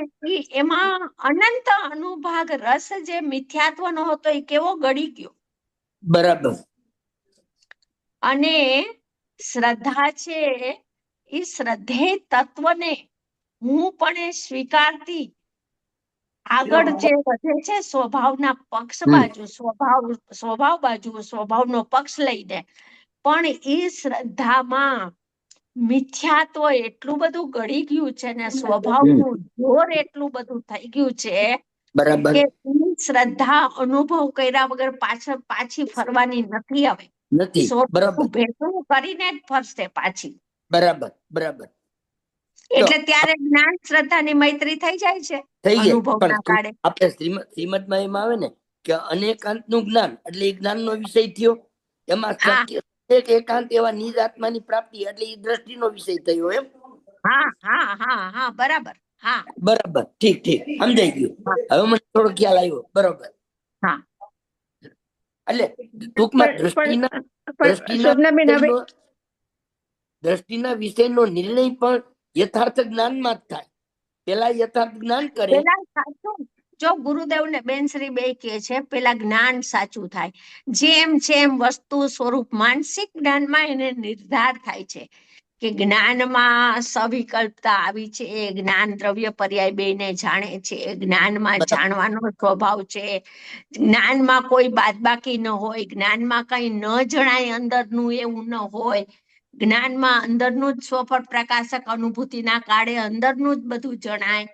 S2: એમાં અનંત અનુભાગ રસ જે મિથ્યાત્વનો હતો એ કેવો ગળી ગયો.
S4: બરાબર.
S2: અને શ્રદ્ધા છે એ શ્રદ્ધે તત્વને હું પણ સ્વીકારતી આગળ જે વધે છે સ્વભાવના પક્ષ બાજુ, સ્વભાવ બાજુ, સ્વભાવનો પક્ષ લઈને, પણ એ શ્રદ્ધામાં મિથ્યાત્વ એટલું બધું ગળી ગયું છે ને સ્વભાવનું જોર એટલું બધું થઈ ગયું છે કે શ્રદ્ધા અનુભવ કર્યા વગર પાછી ફરવાની નથી. હવે
S4: નથી. બરાબર
S2: ભેટું કરીને જ ફરશે પાછી.
S4: બરાબર બરાબર.
S2: એટલે ત્યારે જ્ઞાન શ્રદ્ધાની મૈત્રી થઈ જાય છે
S4: થઈ જાય.
S2: અનુભવના કાળે.
S4: આપણે શ્રીમદમાં એમ આવે ને કે અનેકાંતનું જ્ઞાન એટલે એ જ્ઞાનનો વિષય થયો. એમાં એક એકાંત એવા નિજ આત્માની પ્રાપ્તિ એટલે એ દ્રષ્ટિનો વિષય થયો. એમ?
S2: હા હા હા હા બરાબર. હા
S4: બરાબર. ઠીક ઠીક સમજાઈ ગયું. હવે મને થોડો ખ્યાલ આવ્યો. બરોબર.
S2: હા
S4: એટલે ટૂંકમાં દ્રષ્ટિના વિષયનો નિર્ણય પણ યથાર્થ જ્ઞાનમાં જ થાય. પેલા યથાર્થ જ્ઞાન કરે.
S2: જો ગુરુદેવ ને બેનશ્રી બે કે છે પેલા જ્ઞાન સાચું થાય. જેમ જેમ વસ્તુ સ્વરૂપ માનસિક જ્ઞાનમાં એને નિર્ધાર થાય છે કે જ્ઞાનમાં સવિકલ્પતા આવી છે. જ્ઞાન દ્રવ્ય પર્યાય બેને જાણે છે. જ્ઞાનમાં જાણવાનો સ્વભાવ છે. જ્ઞાનમાં કોઈ બાદબાકી ન હોય. જ્ઞાનમાં કઈ ન જણાય અંદરનું એવું ન હોય. જ્ઞાનમાં અંદરનું જ સ્વફળ પ્રકાશક અનુભૂતિના કાળે અંદરનું જ બધું જણાય.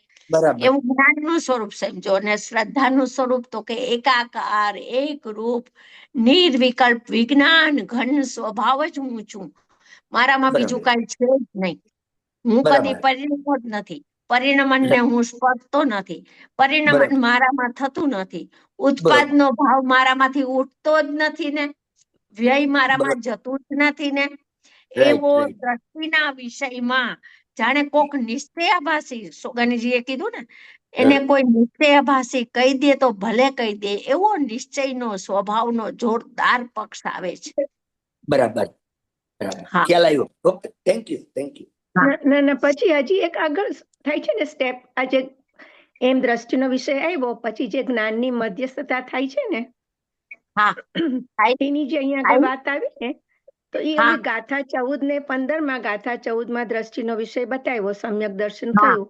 S2: એવું જ્ઞાનનું સ્વરૂપ સમજો. અને શ્રદ્ધાનું સ્વરૂપ તો કે એકાકાર એક રૂપ નિર્વિકલ્પ વિજ્ઞાન ઘન સ્વભાવ જ હું છું. મારામાં બીજું કઈ છે જ નહીં. હું કદી પરિણમો જ નથી. પરિણમનને હું સ્પર્શતો નથી. પરિણમન મારામાં થતું નથી. ઉત્પાદનો ભાવ મારામાંથી ઉઠતો જ નથી ને. વ્યય મારામાં જતું જ નથી ને. એવો દ્રષ્ટિના વિષયમાં જાણે કોક નિશ્ચયાભાસી સોગાનીજીએ કીધું ને એને કોઈ નિશ્ચયાભાસી કહી દે તો ભલે કહી દે. એવો નિશ્ચયનો સ્વભાવનો જોરદાર પક્ષ આવે છે.
S4: બરાબર. ખ્યાલ આવ્યો. Okay thank you.
S6: ના પછી હજી એક આગળ થાય છે ને સ્ટેપ. આજે એમ દ્રષ્ટિનો વિષય આવ્યો પછી જે જ્ઞાનની મધ્યસ્થતા થાય છે ને એની જે અહીંયા આગળ વાત આવી ને તો એ ગાથા 14 ને 15 માં ગાથા 14 માં દ્રષ્ટિનો વિષય બતાવ્યો. સમ્યક દર્શન થયું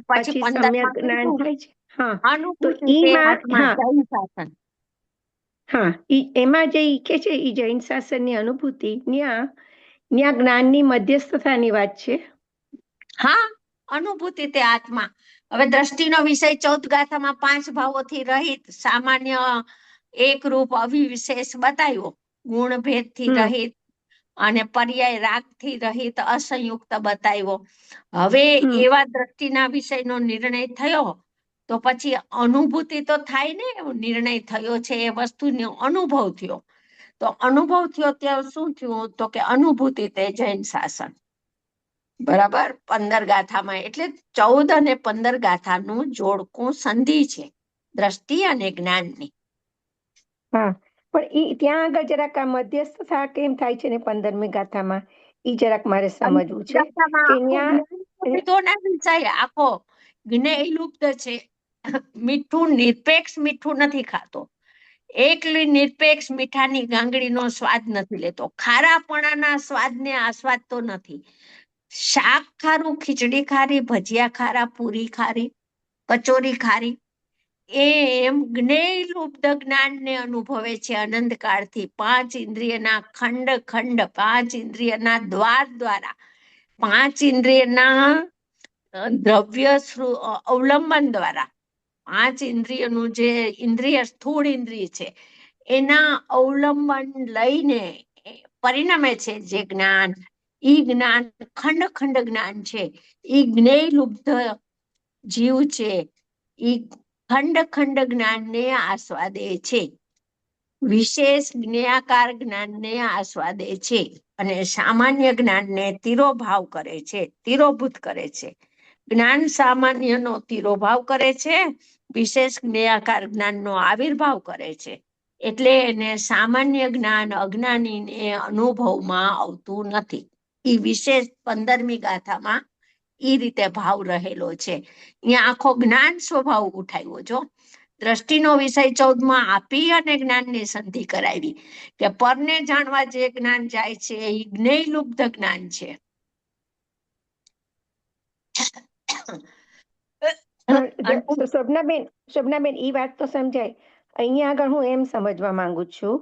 S6: પછી સમ્યક જ્ઞાન થાય છે. એમાં જે ઈકે છે એ જૈન શાસનની અનુભૂતિ ત્યાં જ્ઞાનની મધ્યસ્થતાની વાત છે.
S2: હા અનુભૂતિ તે આત્મા. હવે દ્રષ્ટિનો વિષય 14 ગાથામાં 5 ભાવોથી રહિત સામાન્ય એક રૂપ અવિવિશેષ બતાવ્યો. ગુણ ભેદ થી રહિત અને પર્યાય રાગ થી રહિત અસંયુક્ત બતાવ્યો. હવે એવા દ્રષ્ટિના વિષયનો નિર્ણય થયો તો પછી અનુભૂતિ તો થાય ને. નિર્ણય થયો છે એ વસ્તુનો અનુભવ થયો. તો અનુભવ થયો ત્યાં શું થયું તો કે અનુભૂતિ તે જૈન શાસન. બરાબર. 15 ગાથામાં એટલે 14 અને 15 ગાથાનું જોડકું સંધિ છે દ્રષ્ટિ અને જ્ઞાનની.
S6: હા પણ ત્યાં આગળ જરાક આ મધ્યસ્થતા કેમ થાય છે ને 15મી ગાથામાં ઈ જરાક મારે સમજવું છે કે
S2: આખો જ્ઞેય લુપ્ત છે. મીઠું નિરપેક્ષ મીઠું નથી ખાતો. એકલી નિરપેક્ષ મીઠાની ગાંગડીનો સ્વાદ નથી લેતો. ખારાપણાના સ્વાદને આસ્વાદતો નથી. શાક ખારું, ખીચડી ખારી, ભજીયા ખારા, પૂરી ખારી, કચોરી ખારી. એમ જ્ઞેય લુપ્ત જ્ઞાનને અનુભવે છે અનંત કાળથી. 5 ઇન્દ્રિયના ખંડ ખંડ 5 ઇન્દ્રિયના દ્વાર દ્વારા 5 ઇન્દ્રિયના દ્રવ્ય અવલંબન દ્વારા 5 ઇન્દ્રિયનું જે ઇન્દ્રિય સ્થૂળ ઇન્દ્રિય છે એના અવલંબન લઈને પરિણમે છે જે જ્ઞાન. ઈ જ્ઞાન ખંડ ખંડ જ્ઞાન છે. ઈ જ્ઞેય લુપ્ત જીવ છે. ઈ ખંડ ખંડ જ્ઞાનને આસ્વાદે છે. વિશેષ જ્ઞેયાકાર જ્ઞાનને આસ્વાદે છે અને સામાન્ય જ્ઞાનને તિરોભાવ કરે છે, તિરોભૂત કરે છે. જ્ઞાન સામાન્યનો તિરોભાવ કરે છે, વિશેષ જ્ઞેયાકાર જ્ઞાનનો આવિર્ભાવ કરે છે. એટલે એને સામાન્ય જ્ઞાન અજ્ઞાનીને અનુભવમાં આવતું નથી. ઈ વિશેષ 15મી ગાથામાં ઈ રીતે ભાવ રહેલો છે. અહીંયા આખો જ્ઞાન સ્વભાવ ઉઠાવ્યો. જો દ્રષ્ટિનો વિષય 14માં આપી અને જ્ઞાનની સંધિ કરાવી કે પરને જાણવા જે જ્ઞાન જાય છે એ જ્ઞેય લુપ્ત જ્ઞાન છે.
S6: શોભનાબેન ઈ વાત તો સમજાય. અહીંયા આગળ હું એમ સમજવા માંગુ છું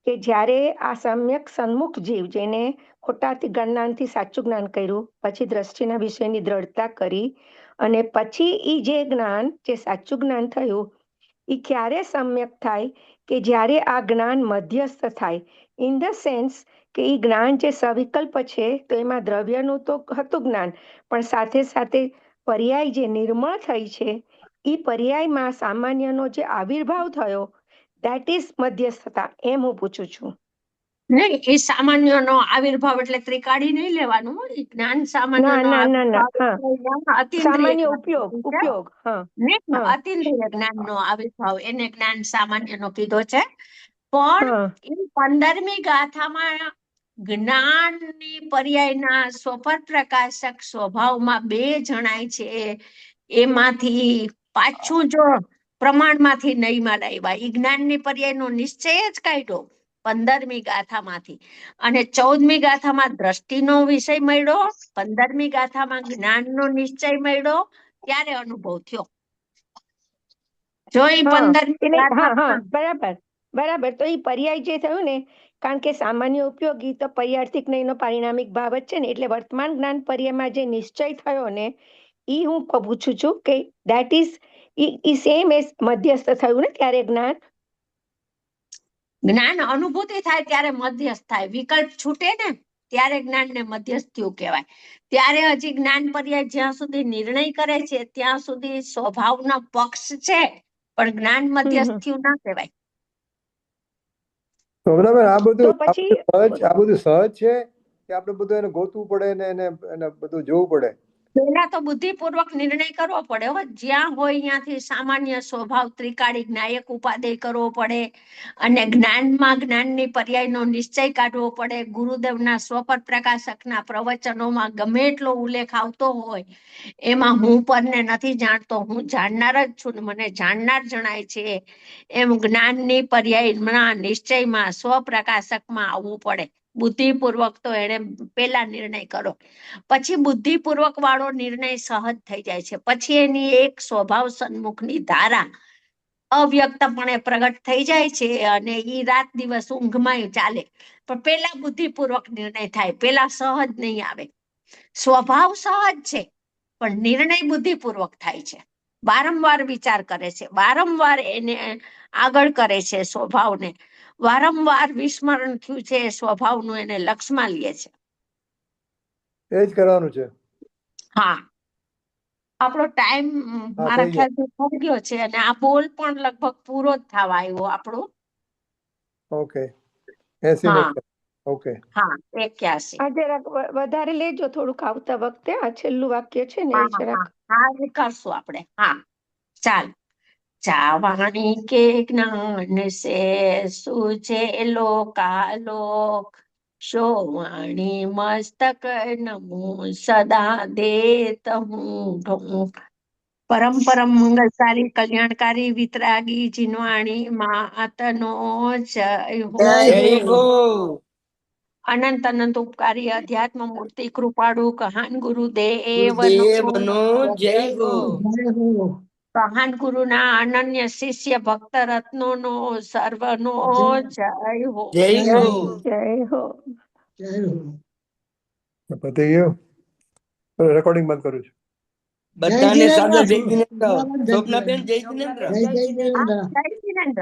S6: કે જ્યારે આ સમ્યક સન્મુખ જીવ જેને ખોટાથી જ્ઞાનથી સાચું જ્ઞાન કર્યું પછી દ્રષ્ટિના વિષયની દ્રઢતા કરી અને પછી ઈ જે જ્ઞાન જે સાચું જ્ઞાન થયું એ ક્યારે સમ્યક થાય કે જ્યારે આ જ્ઞાન મધ્યસ્થ થાય, ઇન ધ સેન્સ કે એ જ્ઞાન જે સવિકલ્પ છે તો એમાં દ્રવ્યનું તો હતું જ્ઞાન, પણ સાથે સાથે પર્યાય જે નિર્મળ થઈ છે એ પર્યાયમાં સામાન્યનો જે આવિર્ભાવ થયો, દેટ ઇઝ મધ્યસ્થતા, એમ હું પૂછું છું.
S2: નહીં, એ સામાન્યનો આવિર્ભાવ એટલે ત્રિકાળી નહીં લેવાનું હો. એ જ્ઞાન સામાન્યનો
S6: સામાન્ય ઉપયોગ
S2: અતિન્દ્રિય જ્ઞાનનો આવિર્ભાવ, એને જ્ઞાન સામાન્યનો કીધો છે. પણ એ 15મી ગાથામાં જ્ઞાનની પર્યાયના સ્વપર પ્રકાશક સ્વભાવમાં 2 જણાય છે. એમાંથી પાછું જો પ્રમાણમાંથી નહીંમાં લાવ્યા, એ જ્ઞાનની પર્યાયનો નિશ્ચય જ કાઢ્યો 15મી ગાથામાંથી, અને 14મી ગાથામાં દ્રષ્ટિનો વિષય મળ્યો, 15મી ગાથામાં જ્ઞાનનો નિશ્ચય મળ્યો, ત્યારે અનુભવ થયો. જો એ 15મી
S6: બરાબર. તો એ પર્યાય જે થયું ને, કારણ કે સામાન્ય ઉપયોગી તો પર્યાર્થિક નહીંનો પારિણામિક ભાવ જ છે ને, એટલે વર્તમાન જ્ઞાન પર્યાયમાં જે નિશ્ચય થયો ને, એ હું પૂછું છું કે દેટ ઇઝ સેમ એઝ મધ્યસ્થ થયું ને ત્યારે
S2: જ્ઞાન અનુભૂતિ થાય ત્યારે મધ્યસ્થ થાય. વિકલ્પ છૂટે ને ત્યારે જ્ઞાનને મધ્યસ્થ્યું કહેવાય. ત્યારે હજી જ્ઞાન પર્યાય જ્યાં સુધી નિર્ણય કરે છે ત્યાં સુધી સ્વભાવનો પક્ષ છે, પણ જ્ઞાન મધ્યસ્થ્યું ના કહેવાય.
S1: શોભનાબેન, આ બધું સહજ છે કે આપણે બધું એને ગોતવું પડે ને એને બધું જોવું પડે?
S2: પહેલા તો બુદ્ધિપૂર્વક નિર્ણય કરવો પડે. જ્યાં હોય ત્યાંથી સામાન્ય સ્વભાવ ત્રિકાળી જ્ઞાયક ઉપાદેય કરવો પડે, અને જ્ઞાનમાં જ્ઞાનની પર્યાયનો નિશ્ચય કાઢવો પડે. ગુરુદેવના સ્વપર પ્રકાશકના પ્રવચનોમાં ગમે એટલો ઉલ્લેખ આવતો હોય, એમાં હું પરને નથી જાણતો, હું જાણનાર જ છું ને મને જાણનાર જણાય છે, એમ જ્ઞાનની પર્યાયના નિશ્ચયમાં સ્વપ્રકાશકમાં આવવું પડે. બુદ્ધિપૂર્વક તો એને પેલા નિર્ણય કરો, પછી બુદ્ધિપૂર્વક વાળો નિર્ણય સહજ થઈ જાય છે. પછી એની એક સ્વભાવ સન્મુખની ધારા અવ્યક્તપણે પ્રગટ થઈ જાય છે, અને ઈ રાત દિવસ ઊંઘમાં ચાલે. પણ પેલા બુદ્ધિપૂર્વક નિર્ણય થાય, પેલા સહજ નહીં આવે. સ્વભાવ સહજ છે પણ નિર્ણય બુદ્ધિપૂર્વક થાય છે. વારંવાર વિચાર કરે છે, વારંવાર એને આગળ કરે છે સ્વભાવને, વારંવાર વિસ્મરણ થયું છે સ્વભાવનું, એને લક્ષમાં લે છે.
S1: એ જ કરવાનું છે.
S2: હા, આપણો ટાઈમ મારા ખ્યાલથી થઈ ગયો છે, અને આ બોલ પણ લગભગ પૂરો જ થવા આવ્યો આપણો.
S1: ઓકે, 80. ઓકે,
S2: હા, 81.
S6: જરાક વધારે લેજો થોડુંક આવતા વખતે. આ છેલ્લું વાક્ય છે ને,
S2: હા, કરશું આપણે. હા, ચાલ. ચાવાણી કે જ્ઞાન સે સુજે લોકાલોક, શોવાણી મસ્તક નમો સદા દેત હું ઢોંક. પરમ પરમ મંગલકારી કલ્યાણકારી વિતરાગી જીનવાણી માતનો જય હો. અનંત અનંત ઉપકારી અધ્યાત્મ મૂર્તિ કૃપાળુ કહાન ગુરુદેવનો
S4: જય હો.
S2: મહાન ગુરુના અનન્ય શિષ્ય ભક્ત રત્નોનો સર્વનો જય હો.
S6: જય હો.
S1: પતી ગયું. રેકોર્ડિંગ બંધ કરું છું.
S4: બધાને સાદર જય જિનેન્દ્ર. શોભનાબેન જય જિનેન્દ્ર.
S2: જય જિનેન્દ્ર.